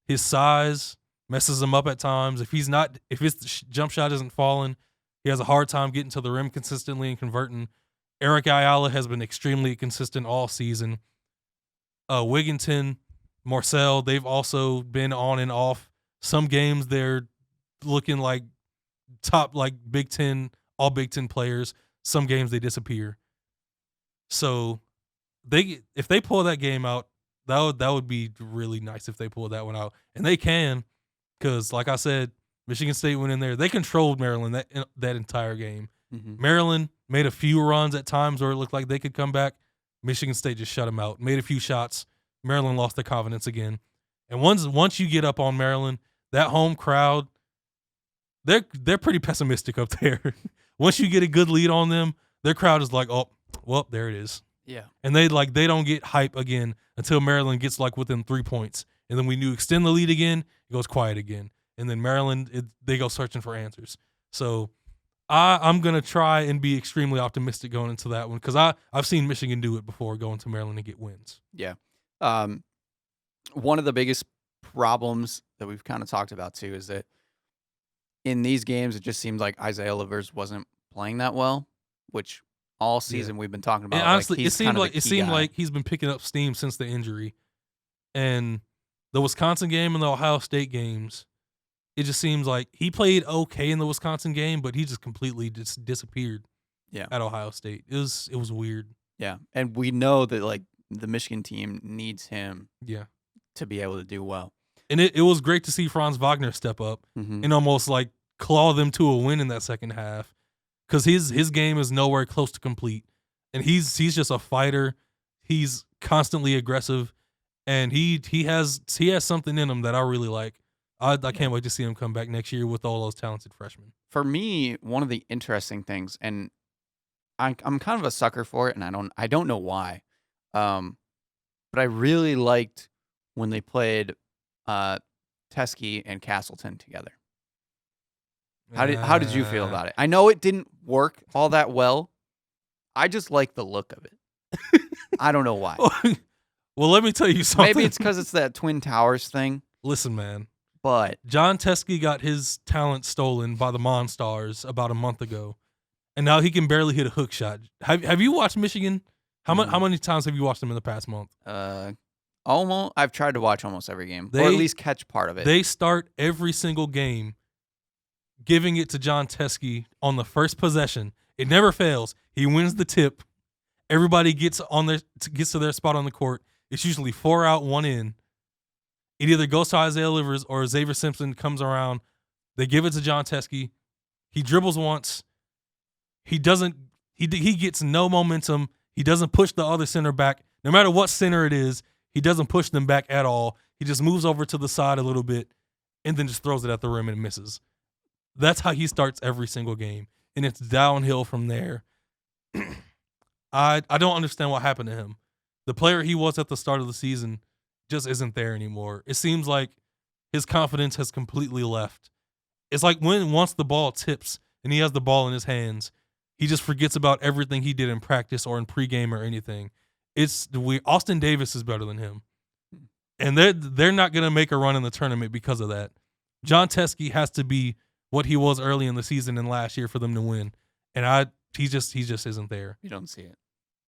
his size messes him up at times. If his jump shot isn't falling, he has a hard time getting to the rim consistently and converting. Eric Ayala has been extremely consistent all season. Wigginton, Marcel, they've also been on and off. Some games they're looking like top like Big Ten, all Big Ten players. Some games they disappear. So if they pull that game out, that would be really nice if they pull that one out. And they can, because like I said, Michigan State went in there. They controlled Maryland that entire game. Mm-hmm. Maryland made a few runs at times where it looked like they could come back. Michigan State just shut them out. Made a few shots. Maryland lost their confidence again. And once you get up on Maryland, that home crowd, they're pretty pessimistic up there. Once you get a good lead on them, their crowd is like, oh, well, there it is. Yeah. And they don't get hype again until Maryland gets like within 3 points. And then when you extend the lead again, it goes quiet again. And then Maryland, they go searching for answers. So I'm going to try and be extremely optimistic going into that one because I've seen Michigan do it before, going to Maryland and get wins. Yeah. One of the biggest problems that we've kind of talked about too is that in these games, it just seemed like Isaiah Livers wasn't playing that well, which all season we've been talking about. And honestly, like it seemed guy. like he's been picking up steam since the injury. And the Wisconsin game and the Ohio State games, it just seems like he played okay in the Wisconsin game, but he just completely just disappeared at Ohio State. It was weird. Yeah. And we know that like the Michigan team needs him to be able to do well. And it was great to see Franz Wagner step up and almost like claw them to a win in that second half, because his game is nowhere close to complete, and he's just a fighter. He's constantly aggressive, and he has something in him that I really like. I can't wait to see him come back next year with all those talented freshmen. For me, one of the interesting things, and I'm kind of a sucker for it, and I don't know why, but I really liked when they played Teskey and Castleton together. How did you feel about it? I know it didn't work all that well. I just like the look of it. I don't know why. Well, let me tell you something. Maybe it's because it's that Twin Towers thing. Listen, man. But John Teskey got his talent stolen by the Monstars about a month ago, and now he can barely hit a hook shot. Have you watched Michigan? How many times have you watched them in the past month? Almost. I've tried to watch almost every game, or at least catch part of it. They start every single game giving it to John Teskey on the first possession. It never fails. He wins the tip. Everybody gets to their spot on the court. It's usually 4 out, 1 in. It either goes to Isaiah Livers or Xavier Simpson comes around. They give it to John Teskey. He dribbles once. He gets no momentum. He doesn't push the other center back. No matter what center it is, he doesn't push them back at all. He just moves over to the side a little bit and then just throws it at the rim and misses. That's how he starts every single game. And it's downhill from there. I don't understand what happened to him. The player he was at the start of the season just isn't there anymore. It seems like his confidence has completely left. It's like once the ball tips and he has the ball in his hands, he just forgets about everything he did in practice or in pregame or anything. Austin Davis is better than him. And they're not going to make a run in the tournament because of that. John Teskey has to be what he was early in the season and last year for them to win. And he just isn't there. You don't see it.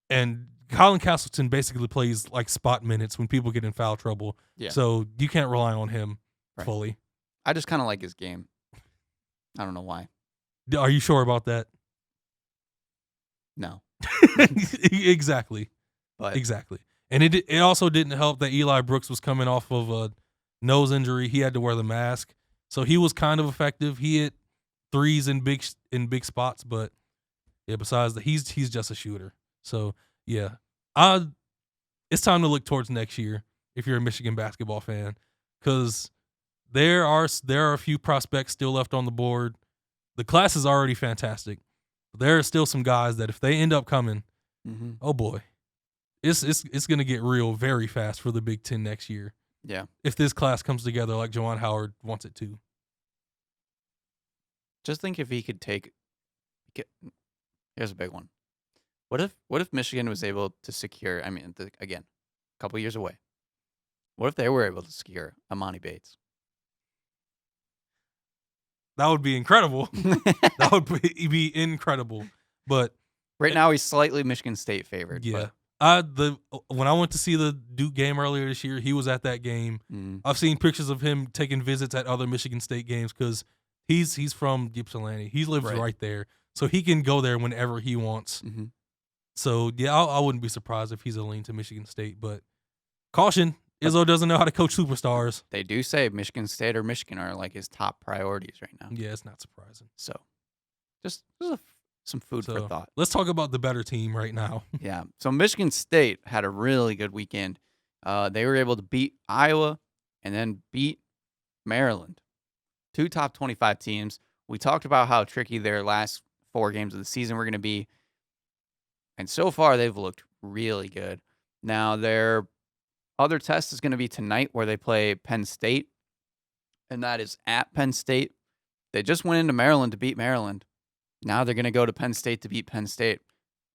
And Colin Castleton basically plays like spot minutes when people get in foul trouble. Yeah. So you can't rely on him fully. I just kind of like his game. I don't know why. Are you sure about that? No. Exactly. But exactly. And it also didn't help that Eli Brooks was coming off of a nose injury. He had to wear the mask. So he was kind of effective. He hit threes in big spots, but yeah, besides that, he's just a shooter. So yeah, it's time to look towards next year if you're a Michigan basketball fan, because there are a few prospects still left on the board. The class is already fantastic. But there are still some guys that if they end up coming, oh boy, it's gonna get real very fast for the Big Ten next year. Yeah. If this class comes together like Juwan Howard wants it to. Just think if he could here's a big one. What if Michigan was able to secure, again, a couple years away. What if they were able to secure Amani Bates? That would be incredible. That would be incredible. But right now he's slightly Michigan State favored. Yeah. When I went to see the Duke game earlier this year, he was at that game. I've seen pictures of him taking visits at other Michigan State games because he's from Ypsilanti. He lives right there. So he can go there whenever he wants. So, yeah, I wouldn't be surprised if he's a lean to Michigan State. But caution, Izzo doesn't know how to coach superstars. They do say Michigan State or Michigan are like his top priorities right now. Yeah, it's not surprising. So, just some food for thought. Let's talk about the better team right now. Yeah. So, Michigan State had a really good weekend. They were able to beat Iowa and then beat Maryland. 2 top 25 teams. We talked about how tricky their last 4 games of the season were going to be. And so far, they've looked really good. Now, their other test is going to be tonight where they play Penn State. And that is at Penn State. They just went into Maryland to beat Maryland. Now they're going to go to Penn State to beat Penn State.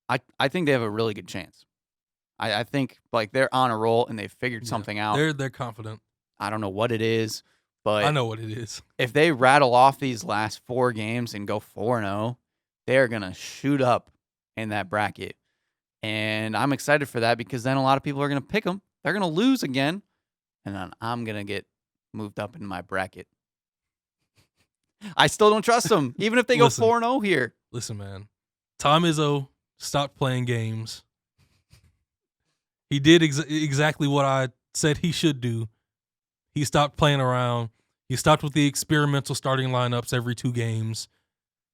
I think they have a really good chance. I think like they're on a roll and they've figured something out. They're confident. I don't know what it is, but I know what it is. If they rattle off these last 4 games and go 4-0, they're going to shoot up in that bracket. And I'm excited for that because then a lot of people are going to pick them. They're going to lose again. And then I'm going to get moved up in my bracket. I still don't trust them, even if they go 4-0 here. Listen, man. Tom Izzo stopped playing games. He did exactly what I said he should do. He stopped playing around. He stopped with the experimental starting lineups every 2 games.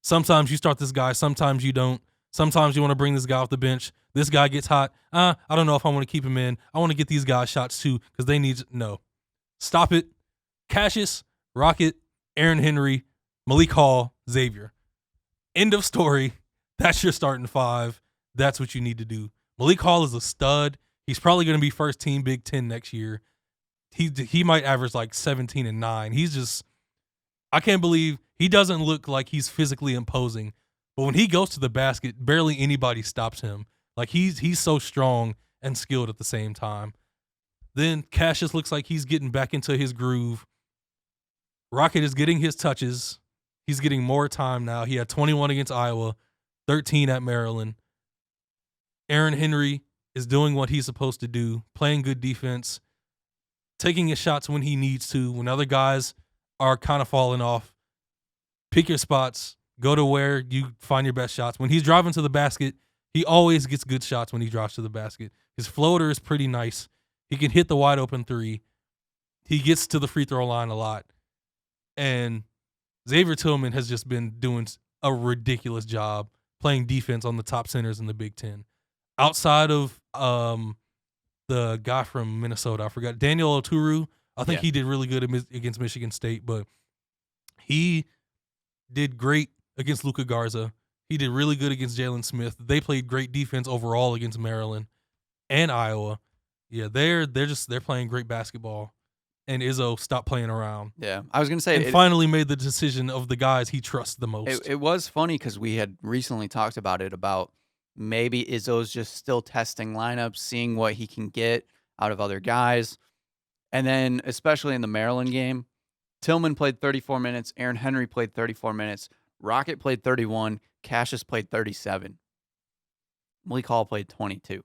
Sometimes you start this guy, sometimes you don't. Sometimes you want to bring this guy off the bench. This guy gets hot. I don't know if I want to keep him in. I want to get these guys shots too because they need – no. Stop it. Cassius, Rocket, Aaron Henry, Malik Hall, Xavier. End of story. That's your starting 5. That's what you need to do. Malik Hall is a stud. He's probably going to be first team Big Ten next year. He might average like 17 and 9. He's just – I can't believe he doesn't look like he's physically imposing. But when he goes to the basket, barely anybody stops him. Like he's so strong and skilled at the same time. Then Cassius looks like he's getting back into his groove. Rocket is getting his touches. He's getting more time now. He had 21 against Iowa, 13 at Maryland. Aaron Henry is doing what he's supposed to do, playing good defense, taking his shots when he needs to, when other guys are kind of falling off. Pick your spots. Go to where you find your best shots. When he's driving to the basket, he always gets good shots when he drives to the basket. His floater is pretty nice. He can hit the wide open 3. He gets to the free throw line a lot. And Xavier Tillman has just been doing a ridiculous job playing defense on the top centers in the Big Ten. Outside of the guy from Minnesota, I forgot, Daniel Oturu, I think he did really good against Michigan State, but he did great against Luka Garza. He did really good against Jalen Smith. They played great defense overall against Maryland and Iowa. Yeah, they're playing great basketball. And Izzo stopped playing around. Yeah, I was going to say. And finally made the decision of the guys he trusts the most. It was funny because we had recently talked about it, about maybe Izzo's just still testing lineups, seeing what he can get out of other guys. And then, especially in the Maryland game, Tillman played 34 minutes. Aaron Henry played 34 minutes. Rocket played 31. Cassius played 37. Malik Hall played 22.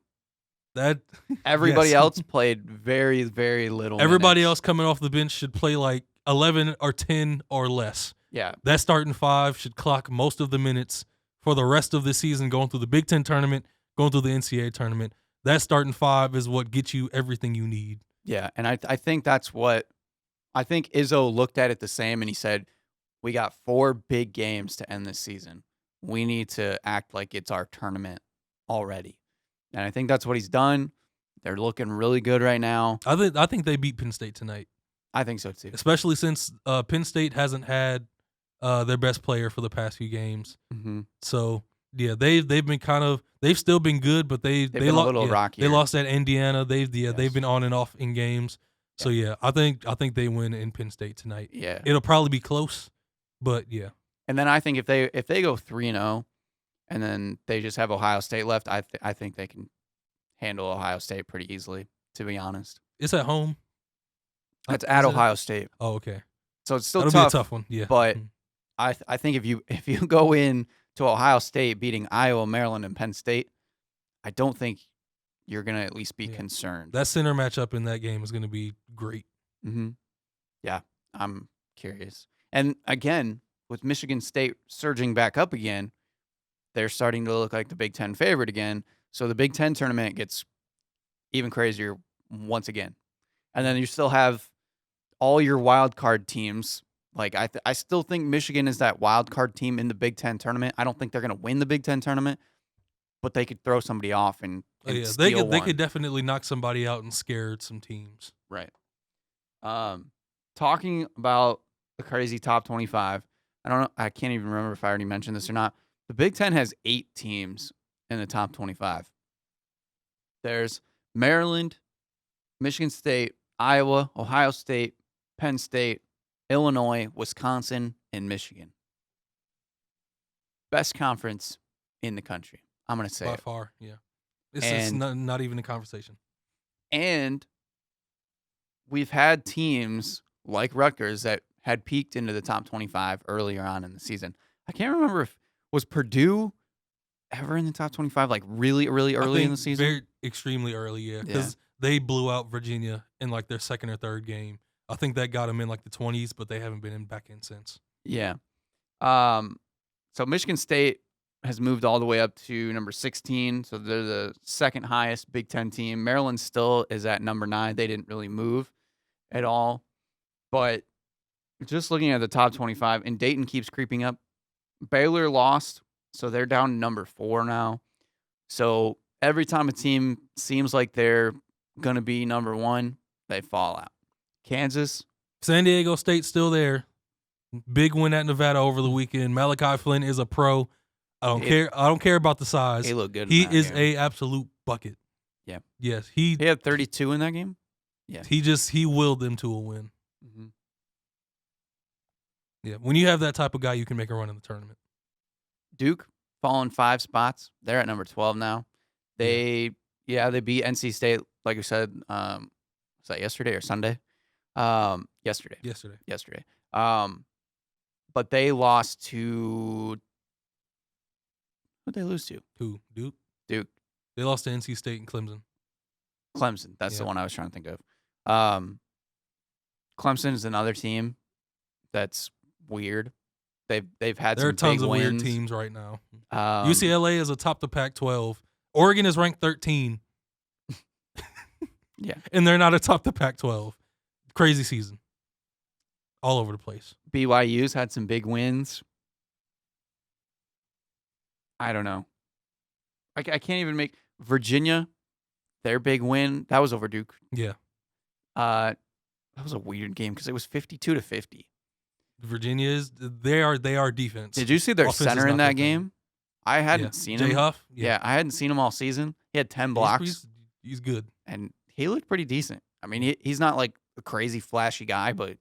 Everybody else played very, very little. Everybody minutes. else coming off the bench should play like 11 or 10 or less. Yeah. That starting 5 should clock most of the minutes for the rest of the season, going through the Big Ten tournament, going through the NCAA tournament. That starting 5 is what gets you everything you need. Yeah, and I think that's what – I think Izzo looked at it the same, and he said, we got 4 big games to end this season. We need to act like it's our tournament already. And I think that's what he's done. They're looking really good right now. I think they beat Penn State tonight. I think so too. Especially since Penn State hasn't had their best player for the past few games. Mm-hmm. So yeah, they've still been good, but they been a little rockier. They lost at Indiana. They've been on and off in games. Yeah. So yeah, I think they win in Penn State tonight. Yeah, it'll probably be close, but yeah. And then I think if they go 3-0. And then they just have Ohio State left, I think they can handle Ohio State pretty easily, to be honest. It's at home? It's at Ohio State. Oh, okay. So it's still That'll tough. Be a tough one, yeah. But I think if you go in to Ohio State beating Iowa, Maryland, and Penn State, I don't think you're going to at least be concerned. That center matchup in that game is going to be great. Mm-hmm. Yeah, I'm curious. And again, with Michigan State surging back up again, they're starting to look like the Big Ten favorite again. So the Big Ten tournament gets even crazier once again. And then you still have all your wild card teams. Like I still think Michigan is that wild card team in the Big Ten tournament. I don't think they're going to win the Big Ten tournament, but they could throw somebody off and steal they could definitely knock somebody out and scare some teams. Right. Talking about the crazy top 25, I can't even remember if I already mentioned this or not. The Big Ten has 8 teams in the top 25. There's Maryland, Michigan State, Iowa, Ohio State, Penn State, Illinois, Wisconsin, and Michigan. Best conference in the country. I'm going to say by it. far, yeah. It's not even a conversation. And we've had teams like Rutgers that had peaked into the top 25 earlier on in the season. I can't remember if was Purdue ever in the top 25, like really early in the season? Very extremely early, yeah. Because they blew out Virginia in like their second or third game. I think that got them in like the 20s, but they haven't been back in since. Yeah. So Michigan State has moved all the way up to number 16. So they're the second highest Big Ten team. Maryland still is at number 9. They didn't really move at all. But just looking at the top 25, and Dayton keeps creeping up. Baylor lost, so they're down to number 4 now. So every time a team seems like they're going to be number 1, they fall out. Kansas. San Diego State's still there. Big win at Nevada over the weekend. Malachi Flynn is a pro. I don't care about the size. He looked good. He is a absolute bucket. Yeah. Yes. He had 32 in that game. Yeah. He willed them to a win. Mm-hmm. Yeah. When you have that type of guy, you can make a run in the tournament. Duke fallen 5 spots. They're at number 12 now. They beat NC State, like you said. Was that yesterday or Sunday? Yesterday. But they lost to. Who'd they lose to? Who? Duke. They lost to NC State and Clemson. That's the one I was trying to think of. Clemson is another team that's weird. They've had there some are tons big of wins. weird teams right now. UCLA is atop the Pac-12. Oregon is ranked 13. Yeah, and they're not atop the Pac-12. Crazy season. All over the place. BYU's had some big wins. I don't know. I can't even make Virginia. Their big win that was over Duke. Yeah. That was a weird game because it was 52-50. Virginia is they are defense. Did you see their center in that game? I hadn't seen him. Jay Huff? Yeah, I hadn't seen him all season. He had 10 blocks. He's good. And he looked pretty decent. I mean, he's not like a crazy flashy guy, but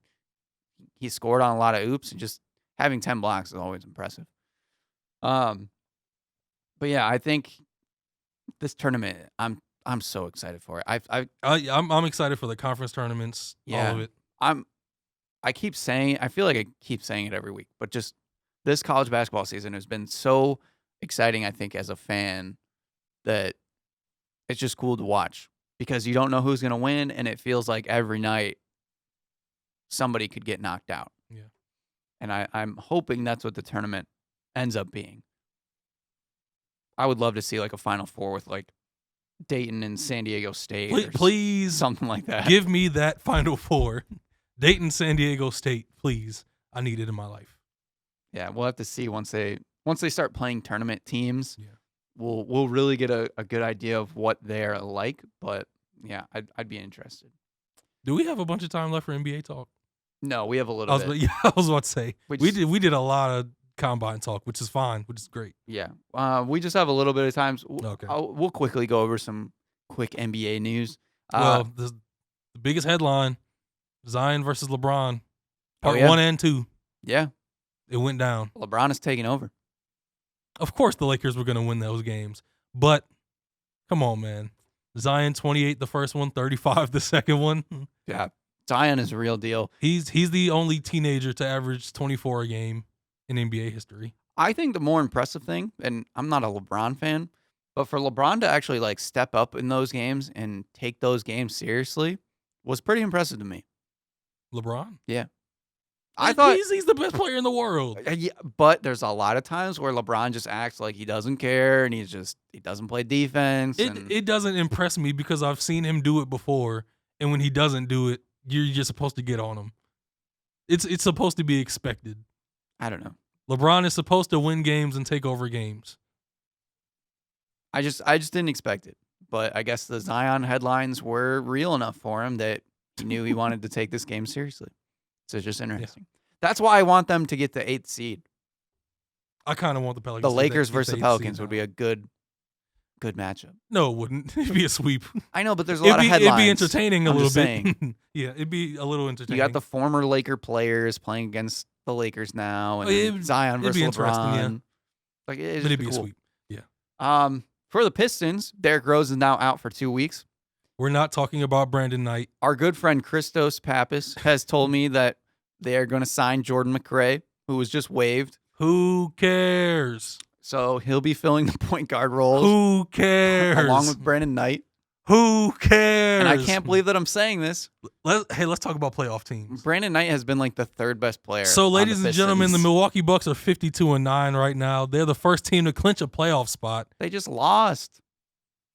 he scored on a lot of oops, and just having 10 blocks is always impressive. But yeah, I think this tournament, I'm so excited for it. I'm excited for the conference tournaments. Yeah, all of it. I keep saying, I feel like I keep saying it every week, but just this college basketball season has been so exciting, I think, as a fan, that it's just cool to watch because you don't know who's going to win, and it feels like every night somebody could get knocked out. Yeah. And I'm hoping that's what the tournament ends up being. I would love to see like a Final Four with like Dayton and San Diego State. Please. Something like that. Give me that Final Four. Dayton, San Diego State, please. I need it in my life. Yeah, we'll have to see once they start playing tournament teams. Yeah. We'll really get a good idea of what they're like. But yeah, I'd be interested. Do we have a bunch of time left for NBA talk? No, we have a little bit. Yeah, I was about to say we did a lot of combine talk, which is fine, which is great. Yeah, we just have a little bit of time. Okay, we'll quickly go over some quick NBA news. Well, the biggest headline: Zion versus LeBron, part 1 and 2. Yeah, it went down. LeBron is taking over. Of course, the Lakers were going to win those games, but come on, man. Zion 28 the first one, 35 the second one. Yeah, Zion is a real deal. He's the only teenager to average 24 a game in NBA history. I think the more impressive thing, and I'm not a LeBron fan, but for LeBron to actually like step up in those games and take those games seriously was pretty impressive to me. LeBron? Yeah. I thought he's the best player in the world. Yeah, but there's a lot of times where LeBron just acts like he doesn't care and he doesn't play defense. It doesn't impress me because I've seen him do it before, and when he doesn't do it, you're just supposed to get on him. It's supposed to be expected. I don't know. LeBron is supposed to win games and take over games. I just didn't expect it. But I guess the Zion headlines were real enough for him that he knew he wanted to take this game seriously. So it's just interesting. Yeah. That's why I want them to get the 8th seed. I kind of want the Pelicans. The Lakers versus the Pelicans would be a good matchup. No, it wouldn't. It'd be a sweep. I know, but there's a lot of headlines. It'd be entertaining a little bit. Saying. Yeah, it'd be a little entertaining. You got the former Laker players playing against the Lakers now, and Zion versus LeBron. Yeah. Like it'd be cool. A sweep. Yeah. For the Pistons, Derrick Rose is now out for 2 weeks. We're not talking about Brandon Knight. Our good friend Christos Pappas has told me that they are going to sign Jordan McRae, who was just waived. Who cares? So he'll be filling the point guard roles. Who cares? Along with Brandon Knight. Who cares? And I can't believe that I'm saying this. Let's talk about playoff teams. Brandon Knight has been like the 3rd best player. So, ladies and gentlemen, the Milwaukee Bucks are 52-9 right now. They're the first team to clinch a playoff spot. They just lost.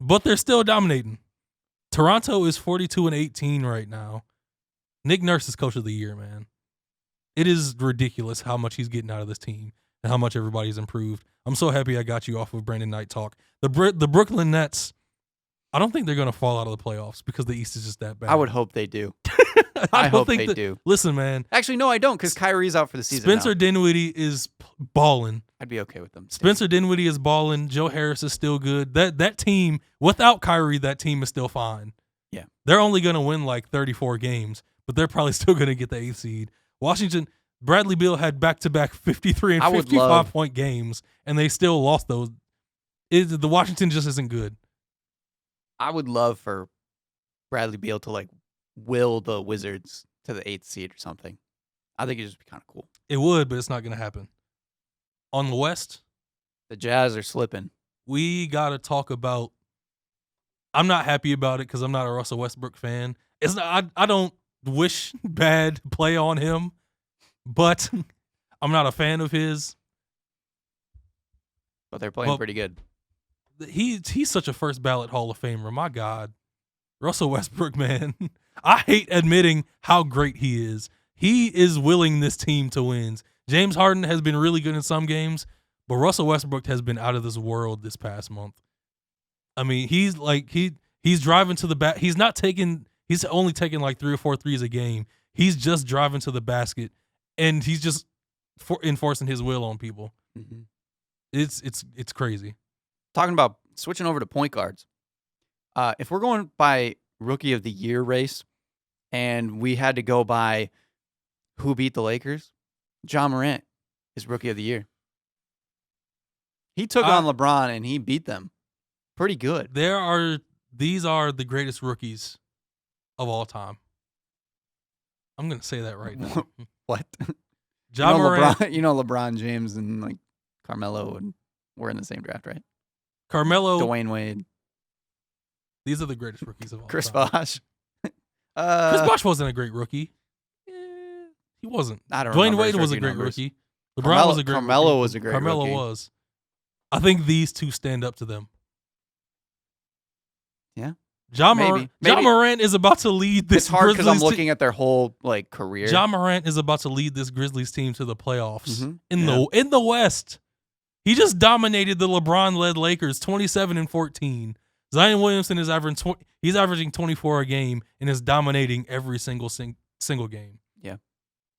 But they're still dominating. Toronto is 42-18 right now. Nick Nurse is coach of the year, man. It is ridiculous how much he's getting out of this team and how much everybody's improved. I'm so happy I got you off of Brandon Knight talk. The Brooklyn Nets, I don't think they're going to fall out of the playoffs because the East is just that bad. I would hope they do. I hope they do. Listen, man. Actually, no, I don't, because Kyrie's out for the season Spencer now. Dinwiddie is balling. I'd be okay with them. Spencer Dinwiddie is balling. Joe Harris is still good. That team, without Kyrie, that team is still fine. Yeah. They're only going to win like 34 games, but they're probably still going to get the 8th seed. Washington, Bradley Beal had back-to-back 53 and 55-point games, and they still lost those. The Washington just isn't good. I would love for Bradley Beal to like will the Wizards to the 8th seed or something. I think it'd just be kind of cool. It would, but it's not going to happen. On the West, the Jazz are slipping. We got to talk about. I'm not happy about it because I'm not a Russell Westbrook fan. It's not, I don't wish bad play on him, but I'm not a fan of his. But they're playing pretty good. He's such a first ballot Hall of Famer. My God. Russell Westbrook, man. I hate admitting how great he is. He is willing this team to win. James Harden has been really good in some games, but Russell Westbrook has been out of this world this past month. I mean, he's driving to the back. He's only taking like 3 or 4 threes a game. He's just driving to the basket, and he's just enforcing his will on people. Mm-hmm. It's crazy. Talking about switching over to point guards. If we're going by Rookie of the Year race, and we had to go by who beat the Lakers, Ja Morant is Rookie of the Year. He took on LeBron, and he beat them pretty good. These are the greatest rookies of all time. I'm going to say that right now. What? Ja Morant. LeBron James and like Carmelo were in the same draft, right? Carmelo. Dwayne Wade. These are the greatest rookies of all Chris time. Bosh. Chris Bosh wasn't a great rookie. He wasn't. I don't Dwayne Wade was a great rookie. LeBron was a great Carmelo rookie. was a great Carmelo rookie. was. I think these two stand up to them. Yeah. Ja Maybe. Morant is about to lead this. It's hard because I'm Grizzlies looking at their whole like career. Ja Morant is about to lead this Grizzlies team to the playoffs Mhm. in the West. He just dominated the LeBron-led Lakers, 27-14. Zion Williamson is averaging 24 a game and is dominating every single game. Yeah,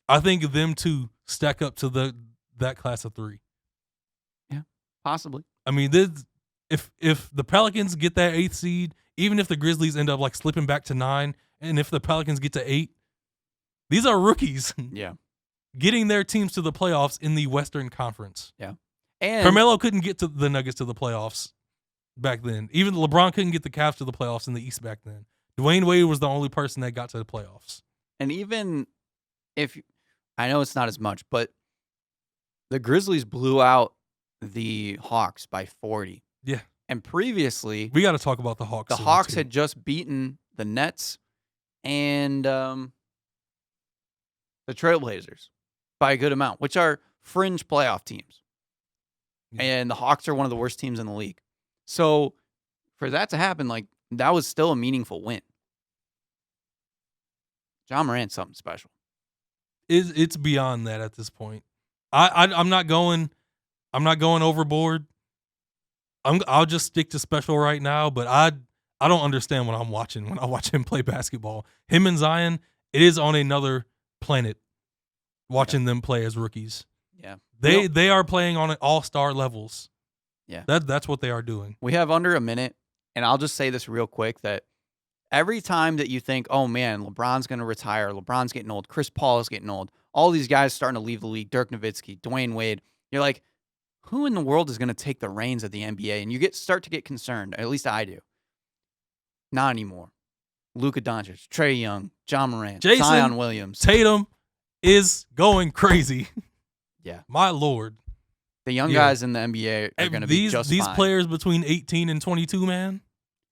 I think them two stack up to that class of 3. Yeah, possibly. I mean, if the Pelicans get that 8th seed, even if the Grizzlies end up like slipping back to 9, and if the Pelicans get to 8, these are rookies. Yeah, getting their teams to the playoffs in the Western Conference. Yeah, and Carmelo couldn't get to the Nuggets to the playoffs back then. Even LeBron couldn't get the Cavs to the playoffs in the East back then. Dwayne Wade was the only person that got to the playoffs. And even if I know it's not as much, but the Grizzlies blew out the Hawks by 40. Yeah. And previously, we got to talk about the Hawks. The Hawks had just beaten the Nets and the Trailblazers by a good amount, which are fringe playoff teams. Yeah. And the Hawks are one of the worst teams in the league. So for that to happen, like that was still a meaningful win. Ja Morant's something special. It's beyond that at this point. I'm not going overboard. I'll just stick to special right now, but I don't understand what I'm watching when I watch him play basketball. Him and Zion, it is on another planet watching them play as rookies. Yeah. They are playing on all-star levels. Yeah. That's what they are doing. We have under a minute, and I'll just say this real quick that every time that you think, oh man, LeBron's going to retire, LeBron's getting old, Chris Paul is getting old, all these guys starting to leave the league, Dirk Nowitzki, Dwayne Wade, you're like, who in the world is going to take the reins of the NBA? And you start to get concerned. At least I do. Not anymore. Luka Doncic, Trae Young, Ja Morant, Zion Williams. Tatum is going crazy. Yeah. My Lord. The young guys in the NBA are going to be just these fine. Players between 18 and 22, man.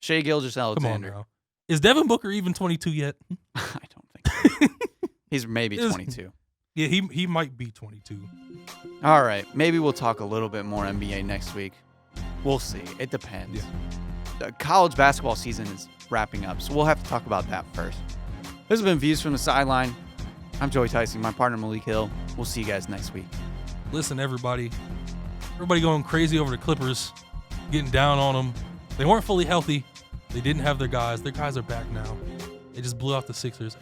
Shai Gilgeous-Alexander. Come on now. Is Devin Booker even 22 yet? I don't think so. He's maybe 22. Yeah, he might be 22. All right. Maybe we'll talk a little bit more NBA next week. We'll see. It depends. Yeah. The college basketball season is wrapping up, so we'll have to talk about that first. This has been Views from the Sideline. I'm Joey Tyson, my partner Malik Hill. We'll see you guys next week. Listen, everybody going crazy over the Clippers, getting down on them. They weren't fully healthy. They didn't have their guys. Their guys are back now. They just blew out the Sixers.